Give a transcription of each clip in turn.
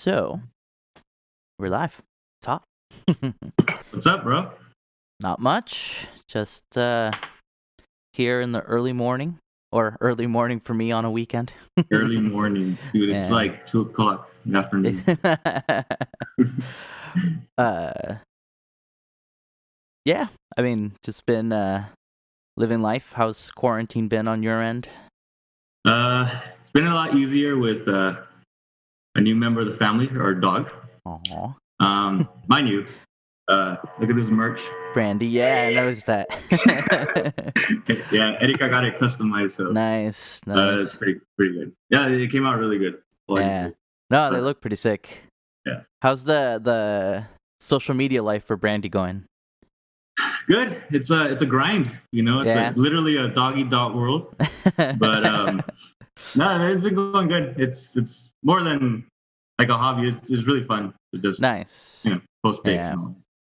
So, we're live. Top. What's up, bro? Not much. Just here in the early morning, or early morning for me on a weekend. Early morning, dude. It's Yeah. like 2:00 in the afternoon. Yeah. I mean, just been living life. How's quarantine been on your end? It's been a lot easier with a new member of the family, our dog. Aw. Mind you, look at this merch. Brandy, yeah, I noticed that. Yeah, Erika got it customized, so Nice. it's pretty good. Yeah, it came out really good. Yeah. No, they look pretty sick. Yeah. How's the social media life for Brandy going? Good. It's a grind, you know. It's literally a dog-eat-dog world. But no, it's been going good. It's more than like a hobby. It's really fun to just nice. Post pics. Yeah.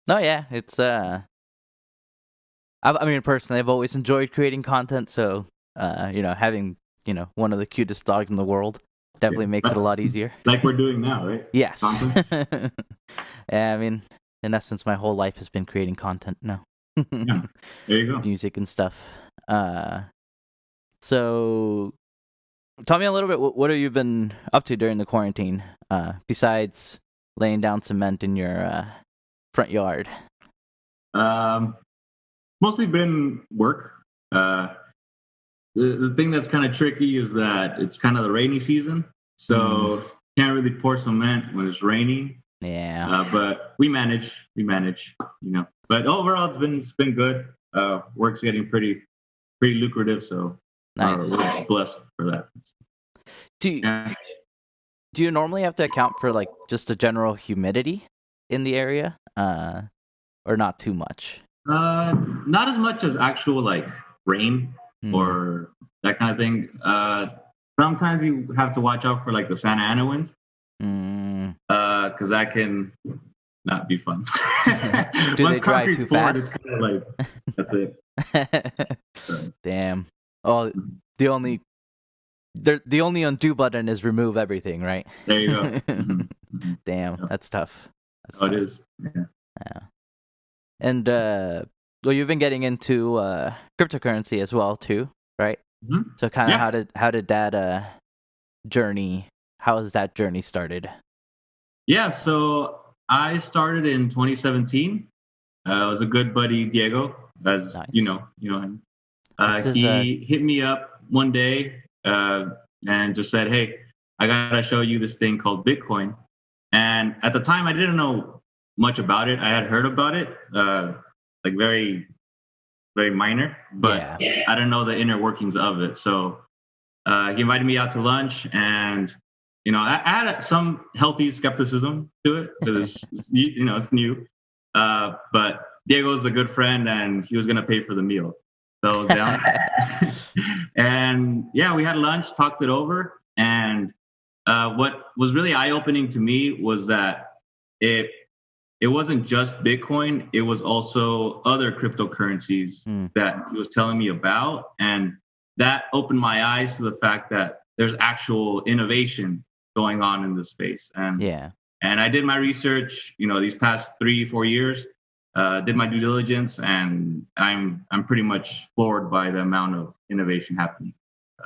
No, yeah, it's I mean, personally, I've always enjoyed creating content, so having one of the cutest dogs in the world definitely makes it a lot easier. Like we're doing now, right? Yes. Yeah, I mean, in essence, my whole life has been creating content now. Yeah, there you go. Music and stuff. So tell me a little bit, what have you been up to during the quarantine, besides laying down cement in your front yard? Mostly been work. The thing that's kind of tricky is that it's kind of the rainy season, so can't really pour cement when it's raining. Yeah. But we manage, But overall, it's been good. Work's getting pretty lucrative, so nice. We're blessed for that. Do you normally have to account for like just the general humidity in the area, or not too much? Not as much as actual like rain or that kind of thing. Sometimes you have to watch out for like the Santa Ana winds, because that can not be fun. Do they dry too fast? It's kind of like that's it. So. Damn. Oh, the only undo button is remove everything, right? There you go. Damn, that's tough. It is. Yeah. And well, you've been getting into cryptocurrency as well too, right? Mm-hmm. So kind of how did that journey? How has that journey started? Yeah, so I started in 2017. It was a good buddy, Diego, as nice. you know him. He hit me up one day and just said, "Hey, I gotta show you this thing called Bitcoin." And at the time, I didn't know much about it. I had heard about it, like very, very minor, but I didn't know the inner workings of it. So he invited me out to lunch, and I had some healthy skepticism to it because it's new. But Diego's a good friend, and he was gonna pay for the meal, so I was down. And we had lunch, talked it over, and what was really eye-opening to me was that it wasn't just Bitcoin, it was also other cryptocurrencies that he was telling me about. And that opened my eyes to the fact that there's actual innovation going on in this space. And I did my research, these past 3-4 years, did my due diligence, and I'm pretty much floored by the amount of innovation happening.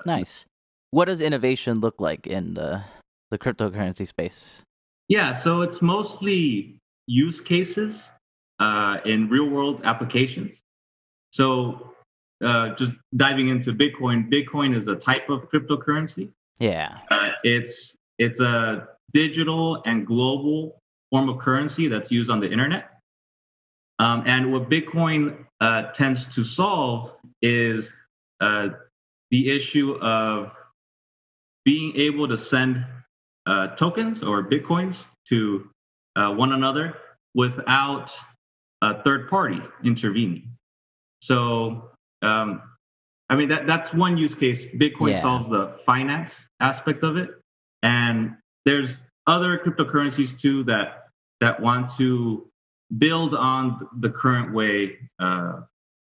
Nice. What does innovation look like in the cryptocurrency space? Yeah, so it's mostly use cases in real world applications. So just diving into Bitcoin. Bitcoin is a type of cryptocurrency. Yeah. It's a digital and global form of currency that's used on the internet. And what Bitcoin tends to solve is the issue of being able to send tokens or Bitcoins to one another without a third party intervening. So, I mean, that's one use case. Bitcoin solves the finance aspect of it. And there's other cryptocurrencies too that want to build on the current way, I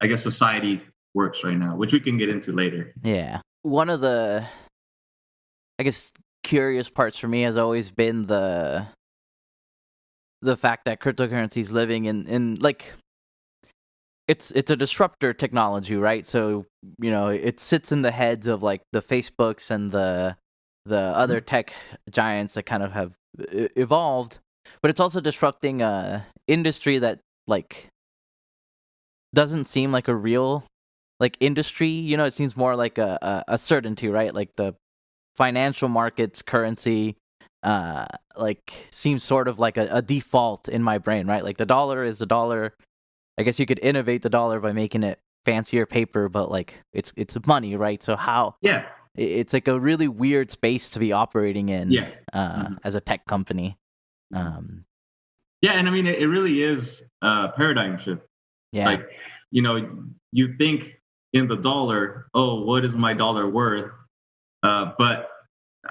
guess, society works right now, which we can get into later. Yeah. One of the, I guess, curious parts for me has always been the fact that cryptocurrency is living in like it's a disruptor technology, right? So it sits in the heads of like the Facebooks and the other tech giants that kind of have evolved, but it's also disrupting a industry that like doesn't seem like a real like industry. It seems more like a certainty, right? Like the financial markets currency like seems sort of like a default in my brain, right? Like the dollar is the dollar. I guess you could innovate the dollar by making it fancier paper, but like it's money, right? So how it's like a really weird space to be operating in as a tech company. And I mean it really is a paradigm shift. Like you think in the dollar, oh, what is my dollar worth? But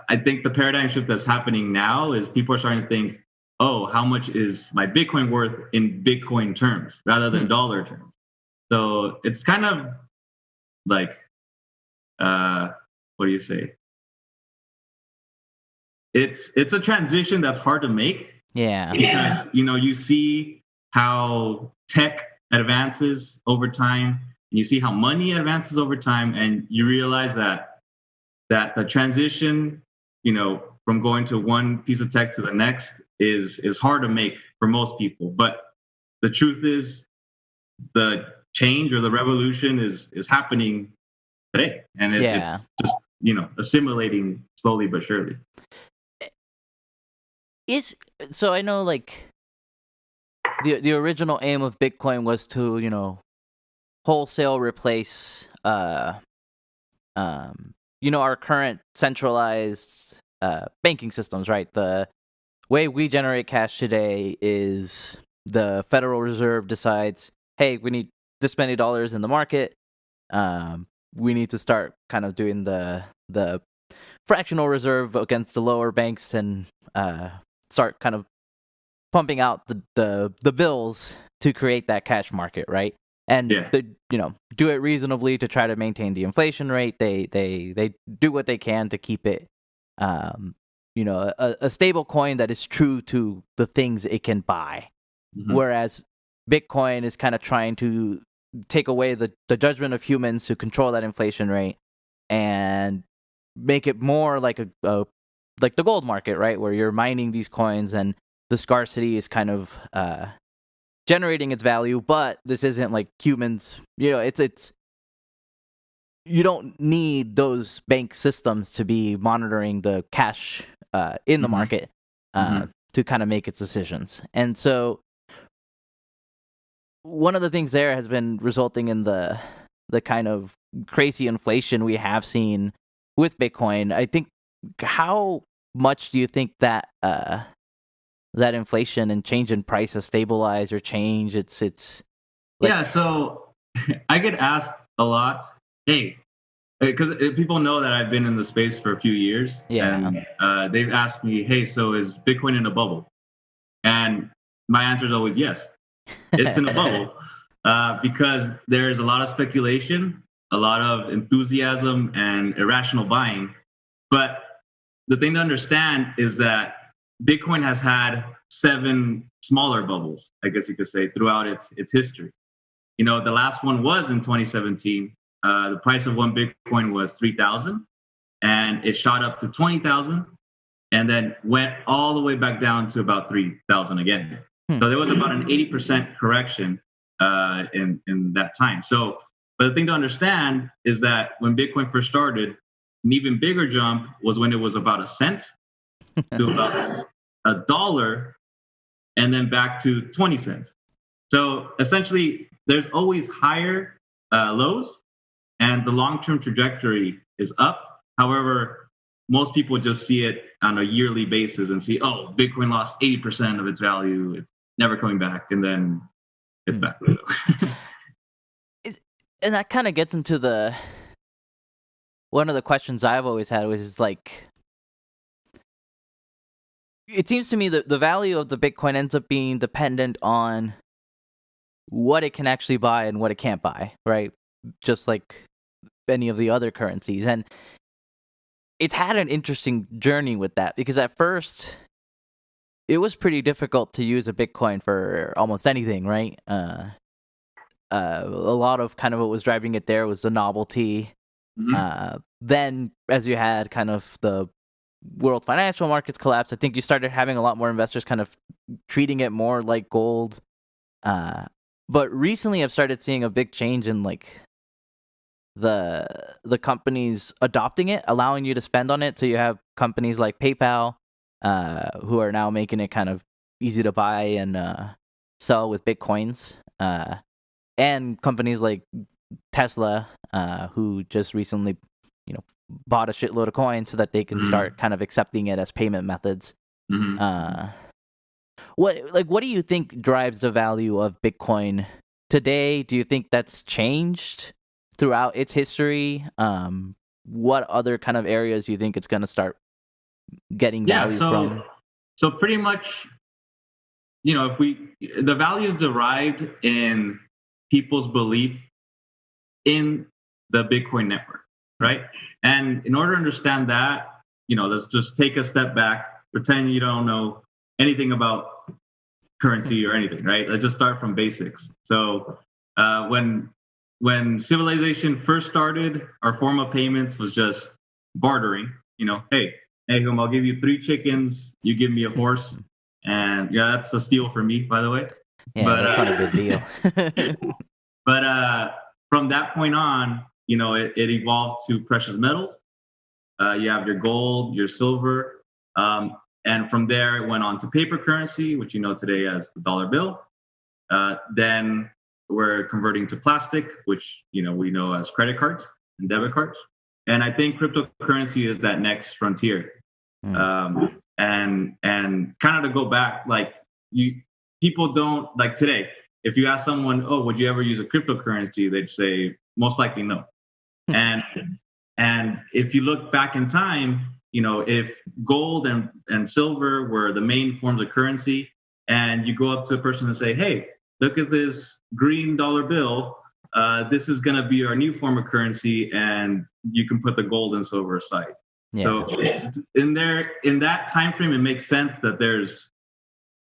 I think the paradigm shift that's happening now is people are starting to think, oh, how much is my Bitcoin worth in Bitcoin terms rather than dollar terms? So it's kind of like, what do you say? It's a transition that's hard to make. Yeah. Because you see how tech advances over time, and you see how money advances over time, and you realize that the transition, from going to one piece of tech to the next is hard to make for most people. But the truth is, the change or the revolution is happening today, and it's just assimilating slowly but surely. So I know like the original aim of Bitcoin was to wholesale replace our current centralized banking systems, right? The way we generate cash today is the Federal Reserve decides, hey, we need this many dollars in the market. We need to start kind of doing the fractional reserve against the lower banks and start kind of pumping out the bills to create that cash market, right? And do it reasonably to try to maintain the inflation rate. They do what they can to keep it, a stable coin that is true to the things it can buy. Mm-hmm. Whereas Bitcoin is kind of trying to take away the judgment of humans to control that inflation rate and make it more like like the gold market, right? Where you're mining these coins and the scarcity is kind of generating its value, but this isn't like humans. It's you don't need those bank systems to be monitoring the cash in the market to kind of make its decisions. And so one of the things there has been resulting in the kind of crazy inflation we have seen with Bitcoin. I think, how much do you think that that inflation and change in price has stabilized or changed? It's like... So I get asked a lot, hey, because people know that I've been in the space for a few years, and they've asked me, hey, so is Bitcoin in a bubble? And my answer is always yes, it's in a bubble, because there's a lot of speculation, a lot of enthusiasm, and irrational buying. But the thing to understand is that Bitcoin has had 7 smaller bubbles, I guess you could say, throughout its history. The last one was in 2017. The price of one Bitcoin was 3,000, and it shot up to 20,000, and then went all the way back down to about 3,000 again. So there was about an 80% correction in that time. So, but the thing to understand is that when Bitcoin first started, an even bigger jump was when it was about a cent to about $1, and then back to 20 cents. So essentially, there's always higher lows, and the long-term trajectory is up. However, most people just see it on a yearly basis and see, oh, Bitcoin lost 80% of its value. It's never coming back, and then it's back. And that kind of gets into one of the questions I've always had, which is like, it seems to me that the value of the Bitcoin ends up being dependent on what it can actually buy and what it can't buy, right? Just like any of the other currencies. And it's had an interesting journey with that, because at first it was pretty difficult to use a Bitcoin for almost anything, right? A lot of kind of what was driving it there was the novelty. Then, as you had kind of the world financial markets collapse, I think you started having a lot more investors kind of treating it more like gold. But recently, I've started seeing a big change in like the companies adopting it, allowing you to spend on it. So you have companies like PayPal, who are now making it kind of easy to buy and sell with Bitcoins. And companies like Tesla, who just recently, bought a shitload of coins so that they can start kind of accepting it as payment methods. What do you think drives the value of Bitcoin today? Do you think that's changed throughout its history? What other kind of areas do you think it's going to start getting value from? So pretty much, if the value is derived in people's belief in the Bitcoin network, right? And in order to understand that, let's just take a step back, pretend you don't know anything about currency or anything, right? Let's just start from basics. So when civilization first started, our form of payments was just bartering. Hey, I'll give you 3 chickens, you give me a horse, and that's a steal for me, by the way. Yeah, but that's not a good deal. But from that point on, it evolved to precious metals. You have your gold, your silver, and from there it went on to paper currency, which you know today as the dollar bill. Then we're converting to plastic, which we know as credit cards and debit cards. And I think cryptocurrency is that next frontier. And kind of to go back, like people don't like today. If you ask someone, "Oh, would you ever use a cryptocurrency?" They'd say most likely no. And if you look back in time, if gold and silver were the main forms of currency, and you go up to a person and say, "Hey, look at this green dollar bill. This is going to be our new form of currency, and you can put the gold and silver aside." Yeah. So in that time frame, it makes sense that there's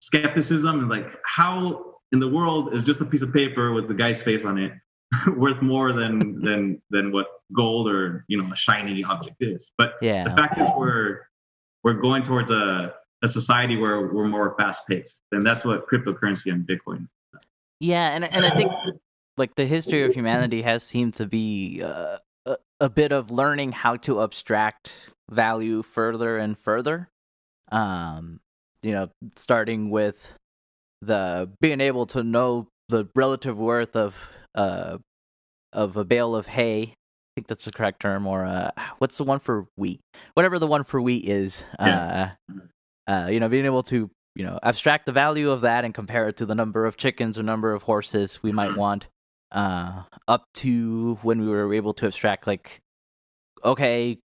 skepticism and like, how in the world is just a piece of paper with the guy's face on it worth more than what gold or a shiny object is? But the fact is, we're going towards a society where we're more fast paced, and that's what cryptocurrency and Bitcoin. Yeah, and I think like the history of humanity has seemed to be a bit of learning how to abstract value further and further. Starting with the being able to know the relative worth of a bale of hay. I think that's the correct term, or what's the one for wheat? Whatever the one for wheat is. Being able to abstract the value of that and compare it to the number of chickens or number of horses we might want, up to when we were able to abstract, like, okay,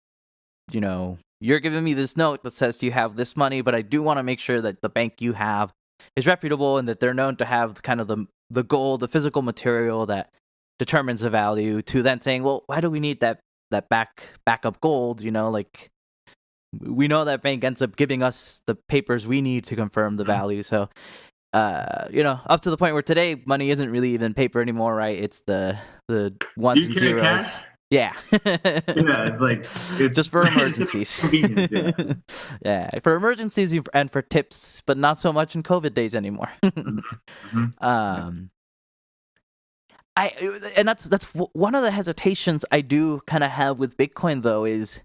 you're giving me this note that says you have this money, but I do want to make sure that the bank you have is reputable and that they're known to have kind of the gold, the physical material that determines the value, to then saying, well, why do we need that backup gold? Like, we know that bank ends up giving us the papers we need to confirm the value. So, up to the point where today money isn't really even paper anymore, right? It's the ones and zeros. Cash? Yeah. It's like just for emergencies. Yeah, for emergencies and for tips, but not so much in COVID days anymore. That's one of the hesitations I do kind of have with Bitcoin, though, is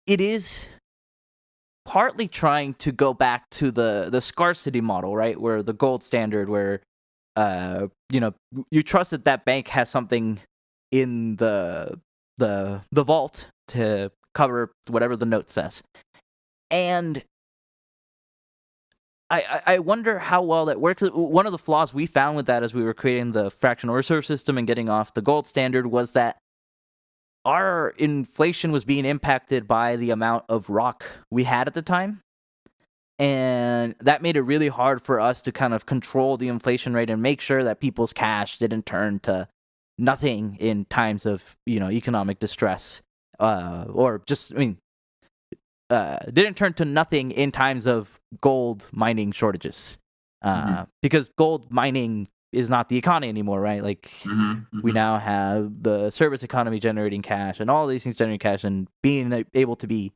it is partly trying to go back to the scarcity model, right? Where the gold standard, where you trust that bank has something in the vault to cover whatever the note says. And I wonder how well that works. One of the flaws we found with that as we were creating the fractional reserve system and getting off the gold standard was that our inflation was being impacted by the amount of rock we had at the time. And that made it really hard for us to kind of control the inflation rate and make sure that people's cash didn't turn to nothing in times of, economic distress, or just, I mean, didn't turn to nothing in times of gold mining shortages, because gold mining is not the economy anymore, right? Like, we now have the service economy generating cash and all these things generating cash, and being able to be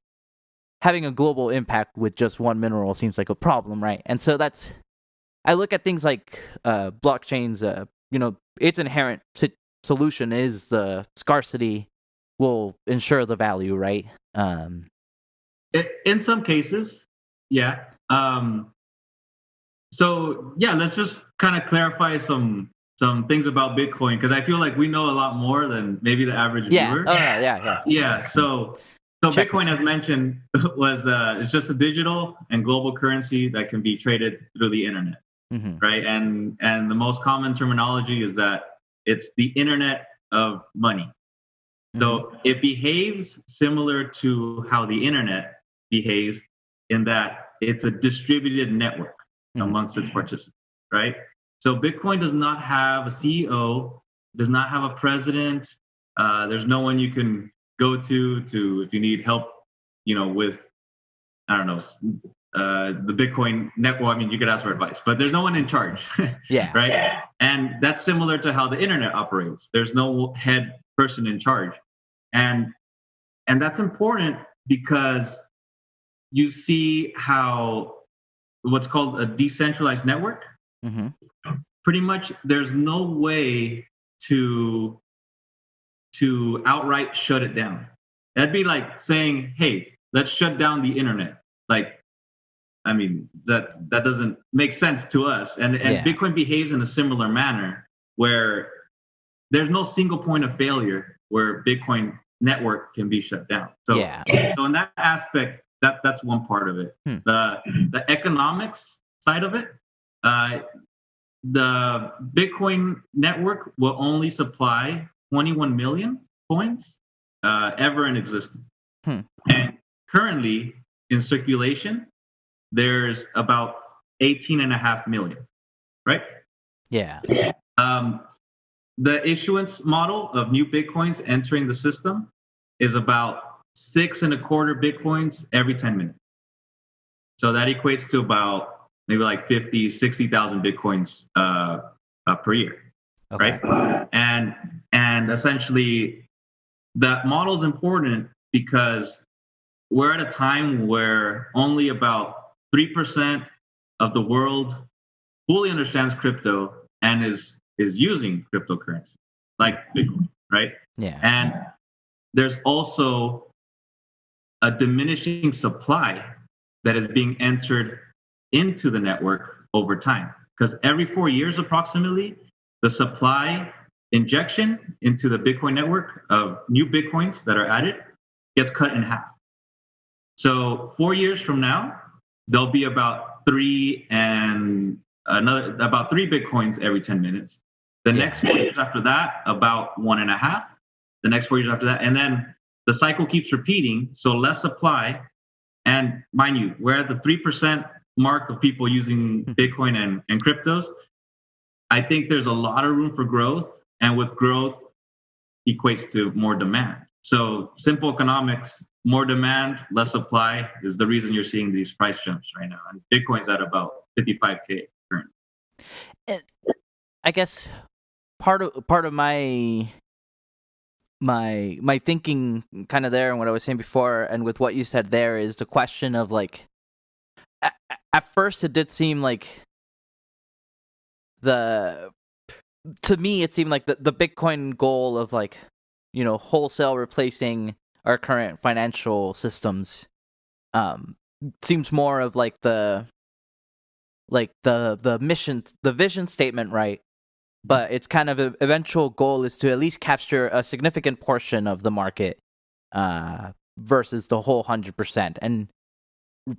having a global impact with just one mineral seems like a problem, right? And so I look at things like blockchains. Its inherent solution is the scarcity will ensure the value, right? In some cases, yeah. So yeah, let's just kind of clarify some things about Bitcoin, because I feel like we know a lot more than maybe the average viewer. Yeah. So Bitcoin, as mentioned, was it's just a digital and global currency that can be traded through the internet, right? And the most common terminology is that it's the internet of money. So it behaves similar to how the internet behaves, in that it's a distributed network amongst its participants, right? So Bitcoin does not have a CEO, does not have a president. There's no one you can go to if you need help, with, I don't know, the Bitcoin network. I mean, you could ask for advice, but there's no one in charge. Right? And that's similar to how the internet operates. There's no head person in charge. And that's important because you see how what's called a decentralized network, pretty much there's no way to outright shut it down. That'd be like saying, hey, let's shut down the internet. Like, I mean, that doesn't make sense to us. And Bitcoin behaves in a similar manner, where there's no single point of failure where Bitcoin network can be shut down. So in that aspect, that's one part of it. The economics side of it, the Bitcoin network will only supply 21 million coins ever in existence. And currently in circulation, there's about 18.5 million, right? The issuance model of new Bitcoins entering the system is about 6.25 Bitcoins every 10 minutes. So that equates to about maybe like 50, 60,000 Bitcoins per year, right? And essentially, that model is important because we're at a time where only about 3% of the world fully understands crypto and is using cryptocurrency like Bitcoin, right? And there's also a diminishing supply that is being entered into the network over time, because every 4 years approximately, the supply injection into the Bitcoin network of new Bitcoins that are added gets cut in half. So 4 years from now, there'll be about three Bitcoins every 10 minutes. The next 4 years after that, about 1.5. The next 4 years after that, and then the cycle keeps repeating. So less supply, and mind you, we're at the 3% mark of people using Bitcoin and cryptos. I think there's a lot of room for growth, and with growth equates to more demand. So simple economics, more demand, less supply is the reason you're seeing these price jumps right now. And Bitcoin's at about 55K currently. And I guess part of my thinking kind of there, and what I was saying before, and with what you said there, is the question of like, at first it did seem like to me it seemed like the Bitcoin goal of like, wholesale replacing our current financial systems seems more of like the mission, the vision statement, right? But its kind of eventual goal is to at least capture a significant portion of the market versus the whole 100%. And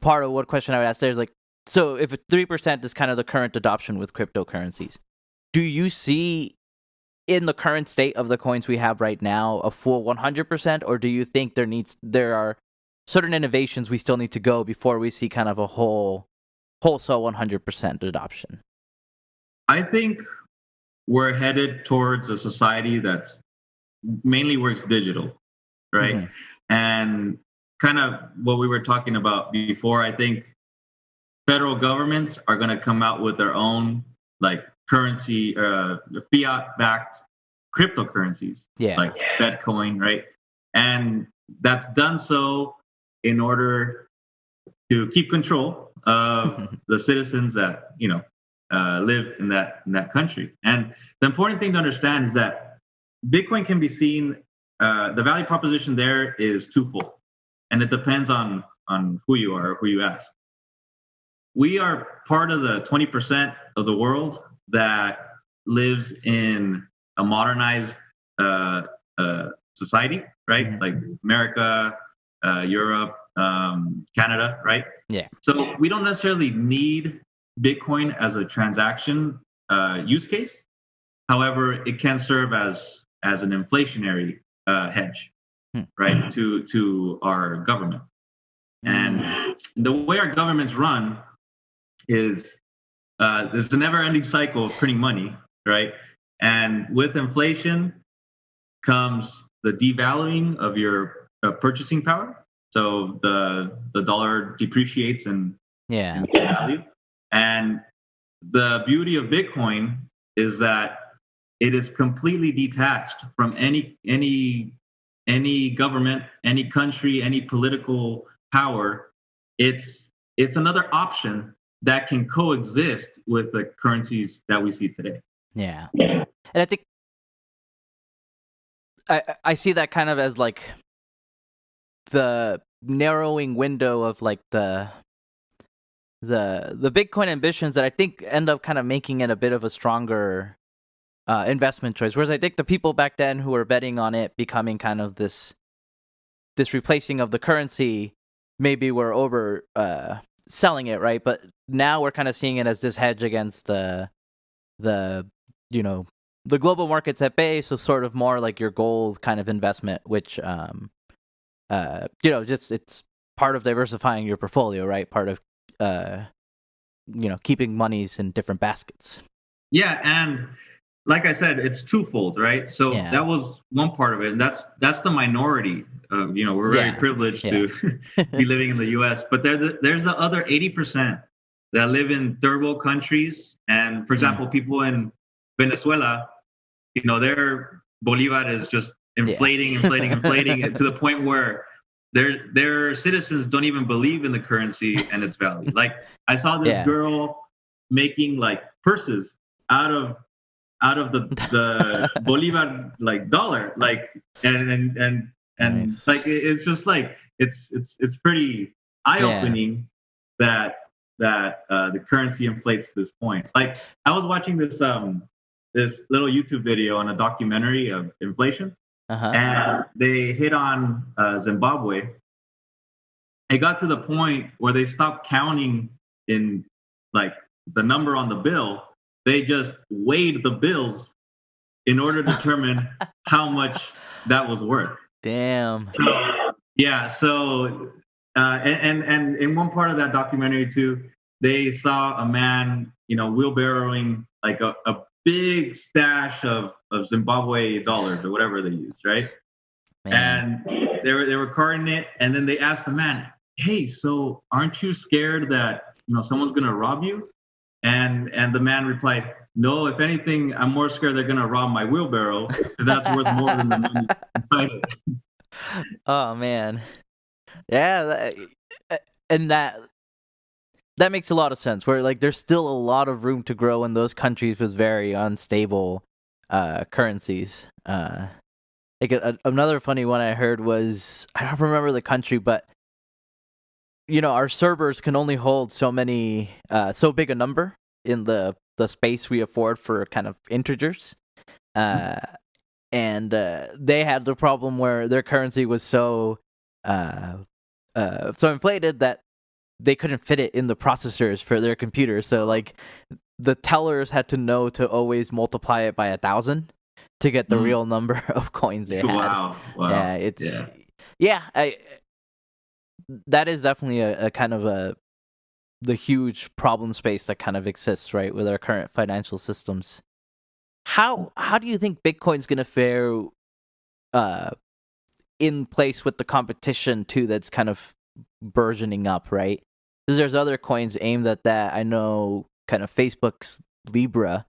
part of what question I would ask there is like, so if 3% is kind of the current adoption with cryptocurrencies, do you see in the current state of the coins we have right now a full 100%, or do you think there are certain innovations we still need to go before we see kind of a wholesale 100% adoption? I think we're headed towards a society that's mainly works digital, right? And kind of what we were talking about before, I think federal governments are going to come out with their own like currency, fiat-backed cryptocurrencies, like Fedcoin, right? And that's done so in order to keep control of the citizens that live in that country. And the important thing to understand is that Bitcoin can be seen. The value proposition there is twofold, and it depends on who you are or who you ask. We are part of the 20% of the world that lives in a modernized society, right? Mm-hmm. Like America, Europe, Canada, right? Yeah. So we don't necessarily need Bitcoin as a transaction use case. However, it can serve as an inflationary hedge, right, to our government. And the way our governments run is there's a never-ending cycle of printing money, right? And with inflation comes the devaluing of your purchasing power. So the dollar depreciates in value. And the beauty of Bitcoin is that it is completely detached from any government, any country, any political power. It's another option that can coexist with the currencies that we see today. Yeah. And I think I see that kind of as like the narrowing window of like the Bitcoin ambitions that I think end up kind of making it a bit of a stronger investment choice. Whereas I think the people back then who were betting on it becoming kind of this replacing of the currency maybe were over selling it, right? But now we're kind of seeing it as this hedge against the global markets at bay, so sort of more like your gold kind of investment, which just it's part of diversifying your portfolio, right? Part of keeping monies in different baskets. Yeah, and like I said, it's twofold, right? So that was one part of it, and that's the minority. We're very privileged to be living in the U.S., but there's the other 80% that live in third world countries, and for example, people in Venezuela, their bolivar is just inflating to the point where their citizens don't even believe in the currency and its value. Like I saw this girl making like purses out of the bolivar like dollar, like and nice. Like it's just like it's pretty eye-opening that the currency inflates to this point. Like I was watching this little YouTube video on a documentary of inflation, and they hit on Zimbabwe. It got to the point where they stopped counting in like the number on the bill. They just weighed the bills in order to determine how much that was worth. Damn. So and in one part of that documentary too, they saw a man, wheelbarrowing like a big stash of Zimbabwe dollars or whatever they used, right? Man. And they were carting it, and then they asked the man, "Hey, so aren't you scared that someone's gonna rob you?" And the man replied, "No, if anything, I'm more scared they're gonna rob my wheelbarrow because that's worth more than the money inside it." Oh man, yeah, and that makes a lot of sense. Where like there's still a lot of room to grow in those countries with very unstable currencies. Like another funny one I heard was, I don't remember the country, but our servers can only hold so big a number in the space we afford for kind of integers. And they had the problem where their currency was so inflated that they couldn't fit it in the processors for their computers. So like the tellers had to know to always multiply it by 1,000 to get the real number of coins they had. Wow. That is definitely a kind of the huge problem space that kind of exists, right, with our current financial systems. How do you think Bitcoin's going to fare in place with the competition too that's kind of burgeoning up, right? Because there's other coins aimed at that. I know kind of Facebook's Libra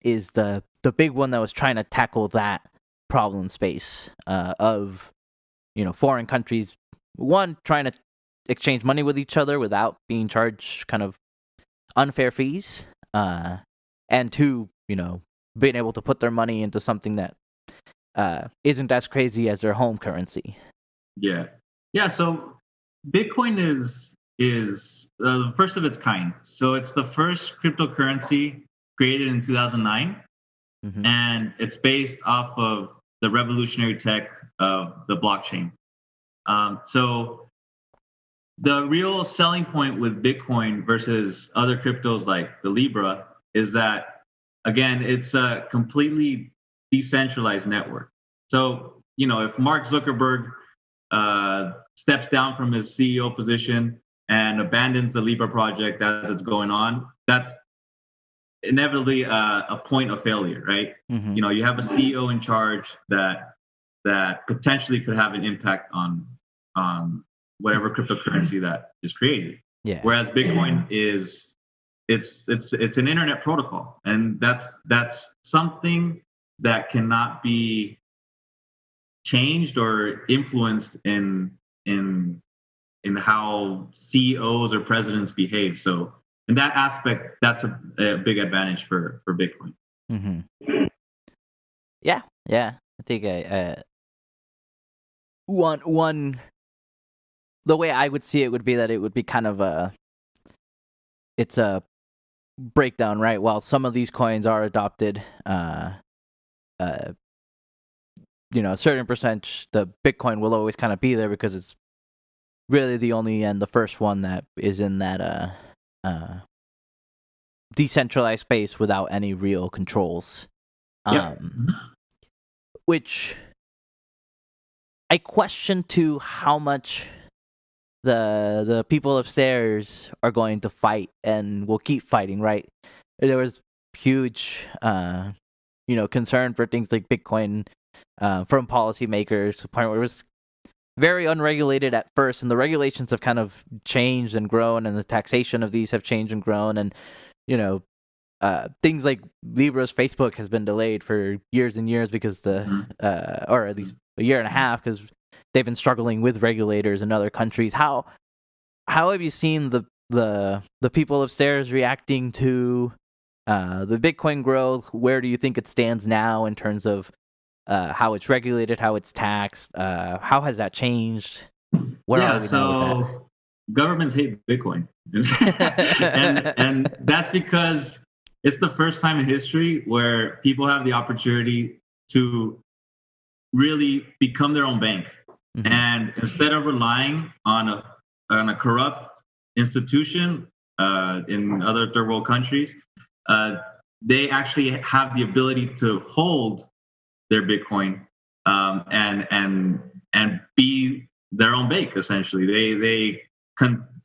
is the big one that was trying to tackle that problem space of, foreign countries, one, trying to exchange money with each other without being charged kind of unfair fees, and two, being able to put their money into something that isn't as crazy as their home currency. Yeah. So Bitcoin is the first of its kind. So it's the first cryptocurrency created in 2009, and it's based off of the revolutionary tech of the blockchain. So the real selling point with Bitcoin versus other cryptos like the Libra is that, again, it's a completely decentralized network. So, if Mark Zuckerberg steps down from his CEO position and abandons the Libra project as it's going on, that's inevitably a point of failure, right? You have a CEO in charge that potentially could have an impact on whatever cryptocurrency that is created. Yeah. Whereas Bitcoin is it's an internet protocol, and that's something that cannot be changed or influenced in how CEOs or presidents behave. So in that aspect, that's a big advantage for Bitcoin. Yeah. I think one the way I would see it would be that it would be kind of it's a breakdown, right? While some of these coins are adopted, a certain percentage, the Bitcoin will always kind of be there because it's really the only and the first one that is in that decentralized space without any real controls. Which I question too how much the people upstairs are going to fight and will keep fighting, right? There was huge concern for things like Bitcoin from policymakers to the point where it was very unregulated at first, and the regulations have kind of changed and grown, and the taxation of these have changed and grown, and things like Libra's Facebook has been delayed for years and years because or at least a year and a half, because they've been struggling with regulators in other countries. How have you seen the people upstairs reacting to the Bitcoin growth? Where do you think it stands now in terms of how it's regulated, how it's taxed? How has that changed? Where are we now with that? Governments hate Bitcoin, and that's because it's the first time in history where people have the opportunity to really become their own bank. And instead of relying on a corrupt institution in other third world countries, they actually have the ability to hold their Bitcoin and be their own bank. Essentially,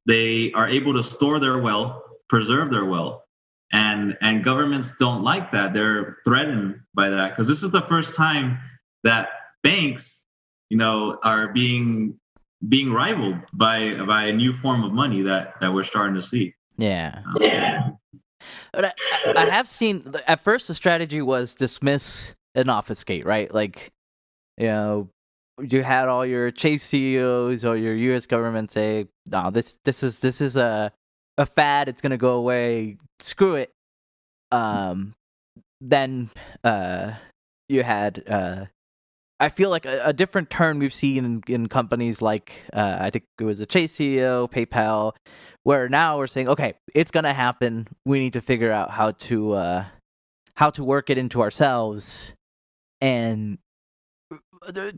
they are able to store their wealth, preserve their wealth, and governments don't like that. They're threatened by that because this is the first time that banks are being rivaled by a new form of money that we're starting to see. Yeah. But I have seen, at first the strategy was dismiss and obfuscate, right? Like, you had all your Chase CEOs or your U.S. government say, "No, this is a fad. It's gonna go away. Screw it." Then you had I feel like a different turn we've seen in companies like I think it was a Chase CEO, PayPal, where now we're saying, okay, it's gonna happen. We need to figure out how to work it into ourselves. And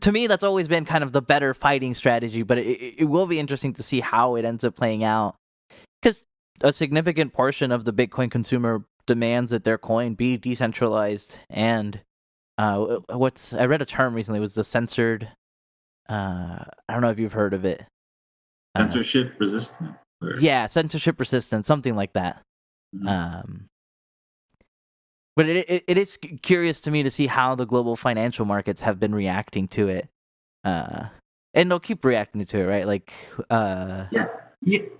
to me, that's always been kind of the better fighting strategy. But it will be interesting to see how it ends up playing out, because a significant portion of the Bitcoin consumer demands that their coin be decentralized and I read a term recently, was the censored. I don't know if you've heard of it. Censorship resistant. Yeah, censorship resistant, something like that. But it is curious to me to see how the global financial markets have been reacting to it. and they'll keep reacting to it, right? Like,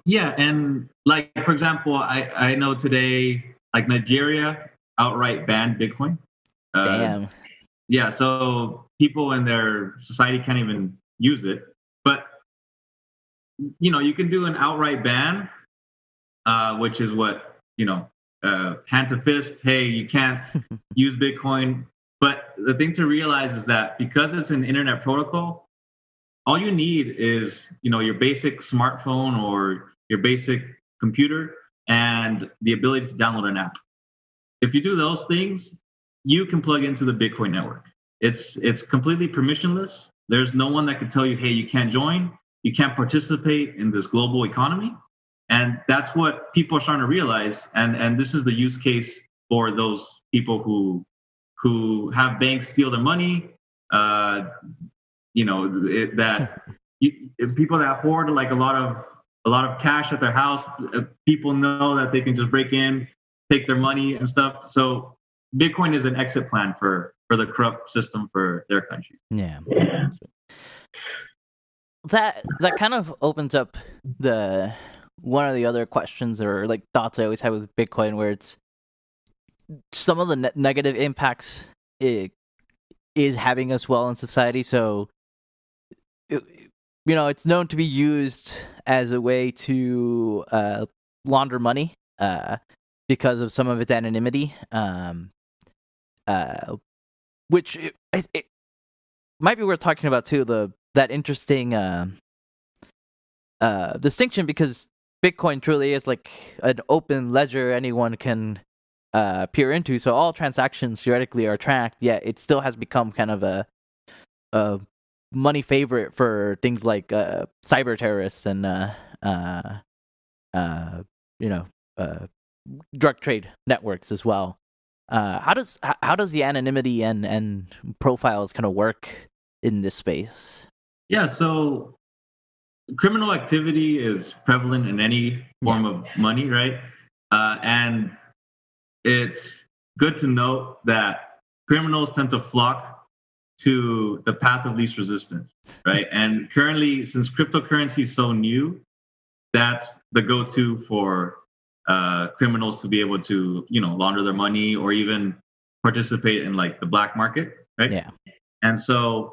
yeah, and like for example, I know today like Nigeria outright banned Bitcoin. Damn. Yeah, so people in their society can't even use it. But you can do an outright ban, which is what hand to fist. Hey, you can't use Bitcoin. But the thing to realize is that because it's an internet protocol, all you need is your basic smartphone or your basic computer and the ability to download an app. If you do those things, you can plug into the Bitcoin network. It's completely permissionless. There's no one that can tell you, hey, you can't join, you can't participate in this global economy. And that's what people are starting to realize. And this is the use case for those people who have banks steal their money. People that hoard like a lot of cash at their house. People know that they can just break in, take their money and stuff. So Bitcoin is an exit plan for the corrupt system for their country. Yeah. That kind of opens up one of the other questions or like thoughts I always have with Bitcoin, where it's some of the negative impacts it is having as well in society. So, it's known to be used as a way to launder money because of some of its anonymity, which it might be worth talking about too. That interesting distinction, because Bitcoin truly is like an open ledger anyone can peer into. So all transactions theoretically are tracked. Yet it still has become kind of a money favorite for things like cyber terrorists and drug trade networks as well. How does the anonymity and profiles kind of work in this space? Yeah, so criminal activity is prevalent in any form of money, right? And it's good to note that criminals tend to flock to the path of least resistance, right? And currently, since cryptocurrency is so new, that's the go-to for criminals to be able to, launder their money or even participate in like the black market, right? Yeah. And so,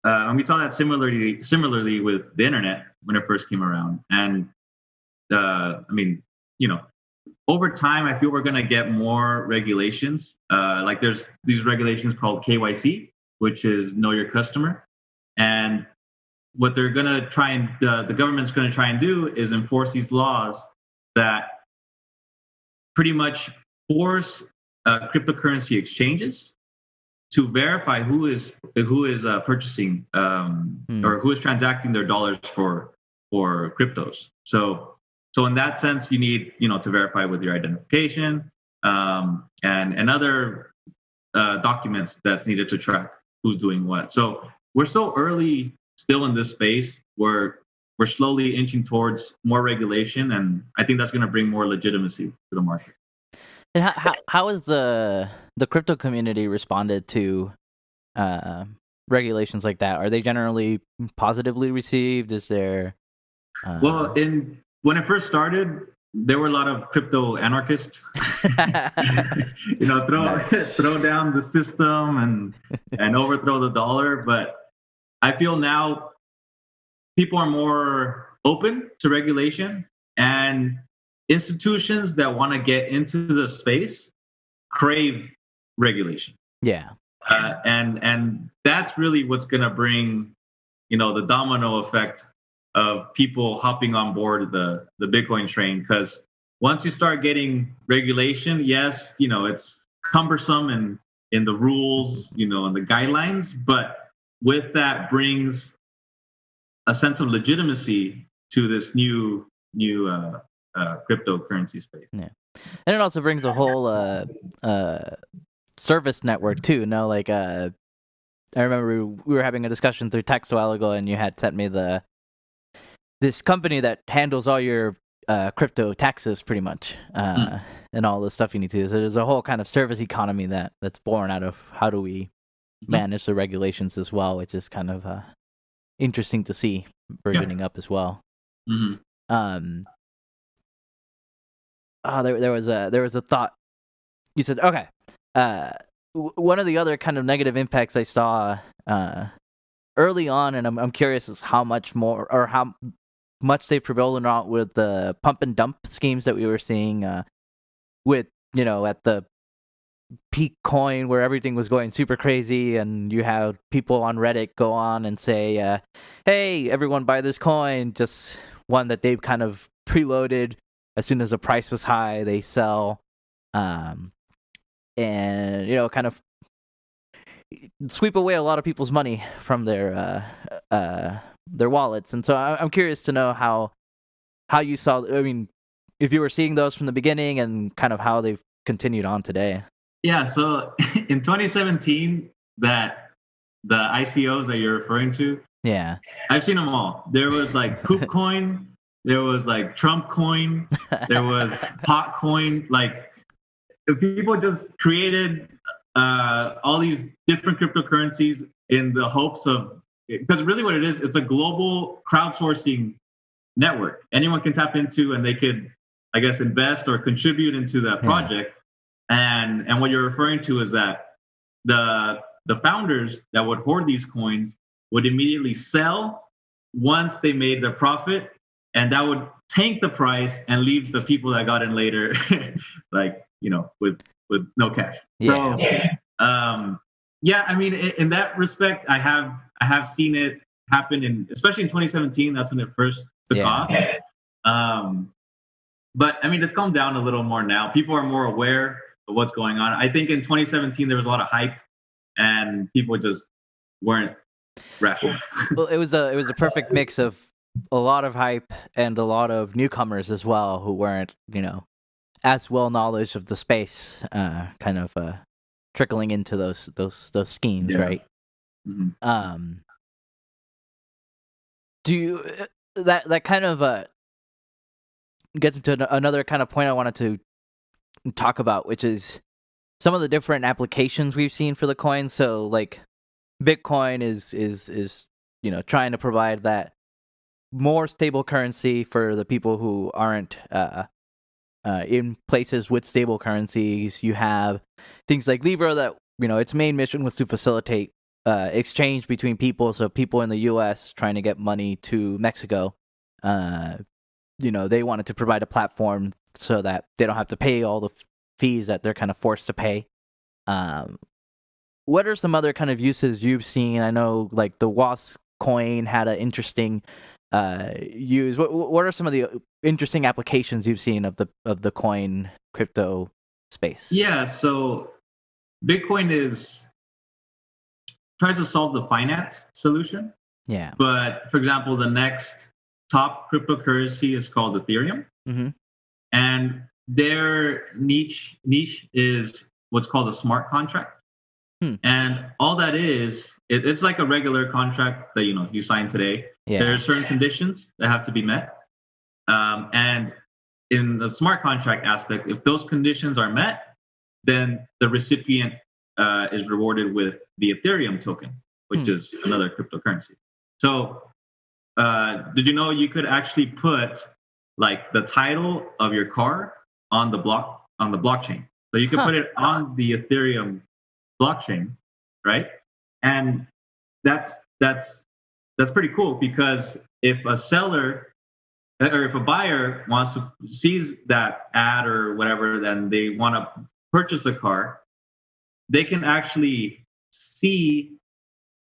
and we saw that similarly with the internet when it first came around. And over time, I feel we're going to get more regulations. Like there's these regulations called KYC, which is Know Your Customer. And what they're going to try and the government's going to try and do is enforce these laws that pretty much force cryptocurrency exchanges to verify who is purchasing or who is transacting their dollars for cryptos. So in that sense, you need to verify with your identification and other documents that's needed to track who's doing what. So we're so early still in this space where we're slowly inching towards more regulation, and I think that's going to bring more legitimacy to the market. And how has the crypto community responded to regulations like that? Are they generally positively received? Is there well, when it first started, there were a lot of crypto anarchists. Throw down the system and overthrow the dollar. But I feel now people are more open to regulation, and institutions that want to get into the space crave regulation. Yeah. And that's really what's going to bring, the domino effect of people hopping on board the Bitcoin train. Because once you start getting regulation, yes, it's cumbersome in the rules, and the guidelines, but with that brings a sense of legitimacy to this new cryptocurrency space. Yeah, and it also brings a whole service network too. Like I remember we were having a discussion through text a while ago, and you had sent me this company that handles all your crypto taxes pretty much, and all the stuff you need to do. So there's a whole kind of service economy that's born out of how do we manage the regulations as well, which is kind of interesting to see burgeoning up as well. Mm-hmm. There was a thought. You said, okay. One of the other kind of negative impacts I saw early on, and I'm curious is how much more or how much they've prevailed or not with the pump and dump schemes that we were seeing with, at the peak coin where everything was going super crazy, and you have people on Reddit go on and say, hey, everyone buy this coin, just one that they've kind of preloaded. As soon as the price was high, they sell. And, kind of sweep away a lot of people's money from their wallets. And so I'm curious to know how you saw, if you were seeing those from the beginning and kind of how they've continued on today. Yeah, so in 2017, that the ICOs that you're referring to, yeah, I've seen them all. There was like poop coin, there was like Trump coin, there was pot coin. Like people just created all these different cryptocurrencies in the hopes of, because really what it is, it's a global crowdsourcing network. Anyone can tap into, and they could, I guess, invest or contribute into that project. And what you're referring to is that the founders that would hoard these coins would immediately sell once they made their profit, and that would tank the price and leave the people that got in later like, with no cash. Yeah. So in that respect, I have seen it happen especially in 2017. That's when it first took off. But it's calmed down a little more now. People are more aware of what's going on. I think in 2017 there was a lot of hype, and people just weren't rational. Well, it was a perfect mix of a lot of hype and a lot of newcomers as well who weren't, as well knowledge of the space, kind of trickling into those schemes, right? Mm-hmm. Do you that kind of gets into another kind of point I wanted to talk about, which is some of the different applications we've seen for the coin. So like Bitcoin is trying to provide that more stable currency for the people who aren't in places with stable currencies. You have things like Libra that its main mission was to facilitate exchange between people. So people in the U.S. trying to get money to Mexico, they wanted to provide a platform so that they don't have to pay all the fees that they're kind of forced to pay. What are some other kind of uses you've seen? I know like the WAS coin had an interesting use. What are some of the interesting applications you've seen of the coin crypto space? Yeah, so Bitcoin tries to solve the finance solution. Yeah. But for example, the next top cryptocurrency is called Ethereum. Mm-hmm. And their niche is what's called a smart contract. And all that is, it's like a regular contract that you sign today. Yeah. There are certain conditions that have to be met. And in the smart contract aspect, if those conditions are met, then the recipient is rewarded with the Ethereum token, which is another cryptocurrency. So did you know you could actually put like the title of your car on the blockchain? So you can put it on the Ethereum blockchain, right? And that's pretty cool, because if a seller or if a buyer sees that ad or whatever, then they want to purchase the car, they can actually see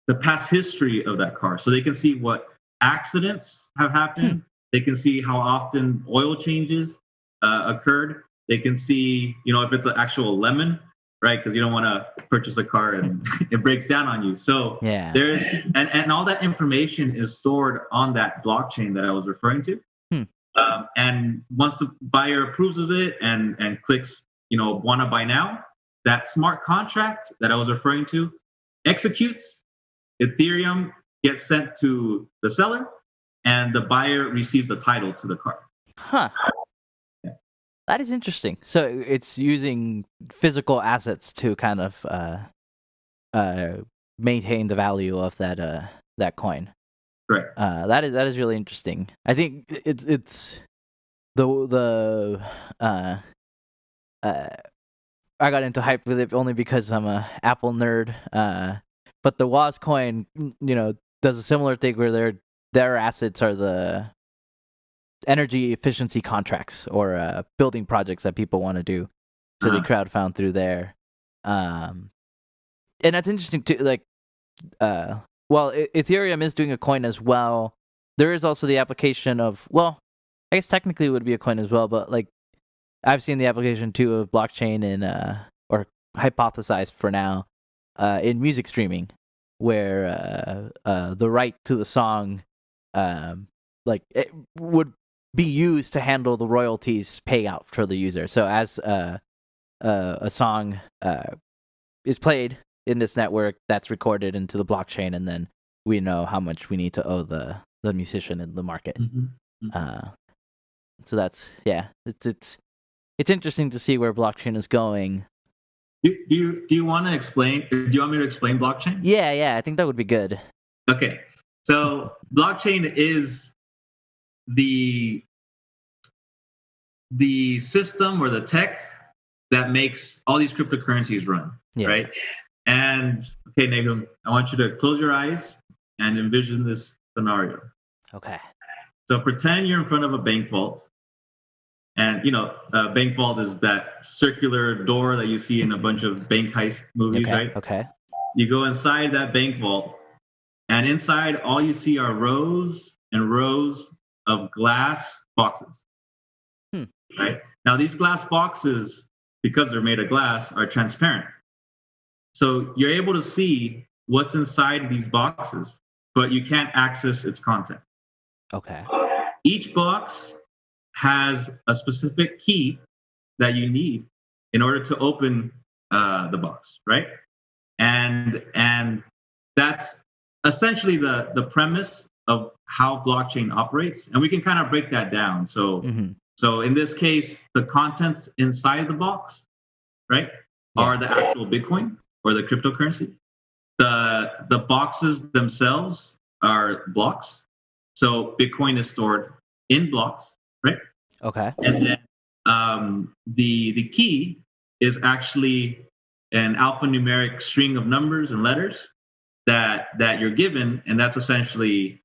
the past history of that car. So they can see what accidents have happened. They can see how often oil changes occurred. They can see, if it's an actual lemon, right? Because you don't want to purchase a car and it breaks down on you. So there's and all that information is stored on that blockchain that I was referring to. And once the buyer approves of it and clicks, want to buy now, that smart contract that I was referring to executes. Ethereum gets sent to the seller, and the buyer receives the title to the car. Yeah. That is interesting. So it's using physical assets to kind of maintain the value of that coin. Correct. That is really interesting. I think it's the I got into Hyperloop only because I'm a Apple nerd. But the Woz coin, does a similar thing where their assets are the energy efficiency contracts or building projects that people want to do. So they crowdfund through there. And that's interesting too. Like, Ethereum is doing a coin as well. There is also the application of, well, I guess technically it would be a coin as well, but like I've seen the application too of blockchain in or hypothesized for now in music streaming, where the right to the song like it would be used to handle the royalties payout for the user. So as a song is played in this network, that's recorded into the blockchain, and then we know how much we need to owe the musician in the market. So that's it's interesting to see where blockchain is going. Do you want to explain? Do you want me to explain blockchain? Yeah, I think that would be good. Okay, so blockchain is the system or the tech that makes all these cryptocurrencies run, right? And okay, Nagum, I want you to close your eyes and envision this scenario. Okay. So pretend you're in front of a bank vault. And, a bank vault is that circular door that you see in a bunch of bank heist movies, right? Okay. You go inside that bank vault, and inside all you see are rows and rows of glass boxes. Right? Now, these glass boxes, because they're made of glass, are transparent. So you're able to see what's inside these boxes, but you can't access its content. Okay. Each box has a specific key that you need in order to open the box, right? And that's essentially the premise of how blockchain operates, and we can kind of break that down. So, so in this case, the contents inside the box, right, are the actual Bitcoin or the cryptocurrency. The boxes themselves are blocks. So Bitcoin is stored in blocks, right? Okay. And then the key is actually an alphanumeric string of numbers and letters that you're given, and that's essentially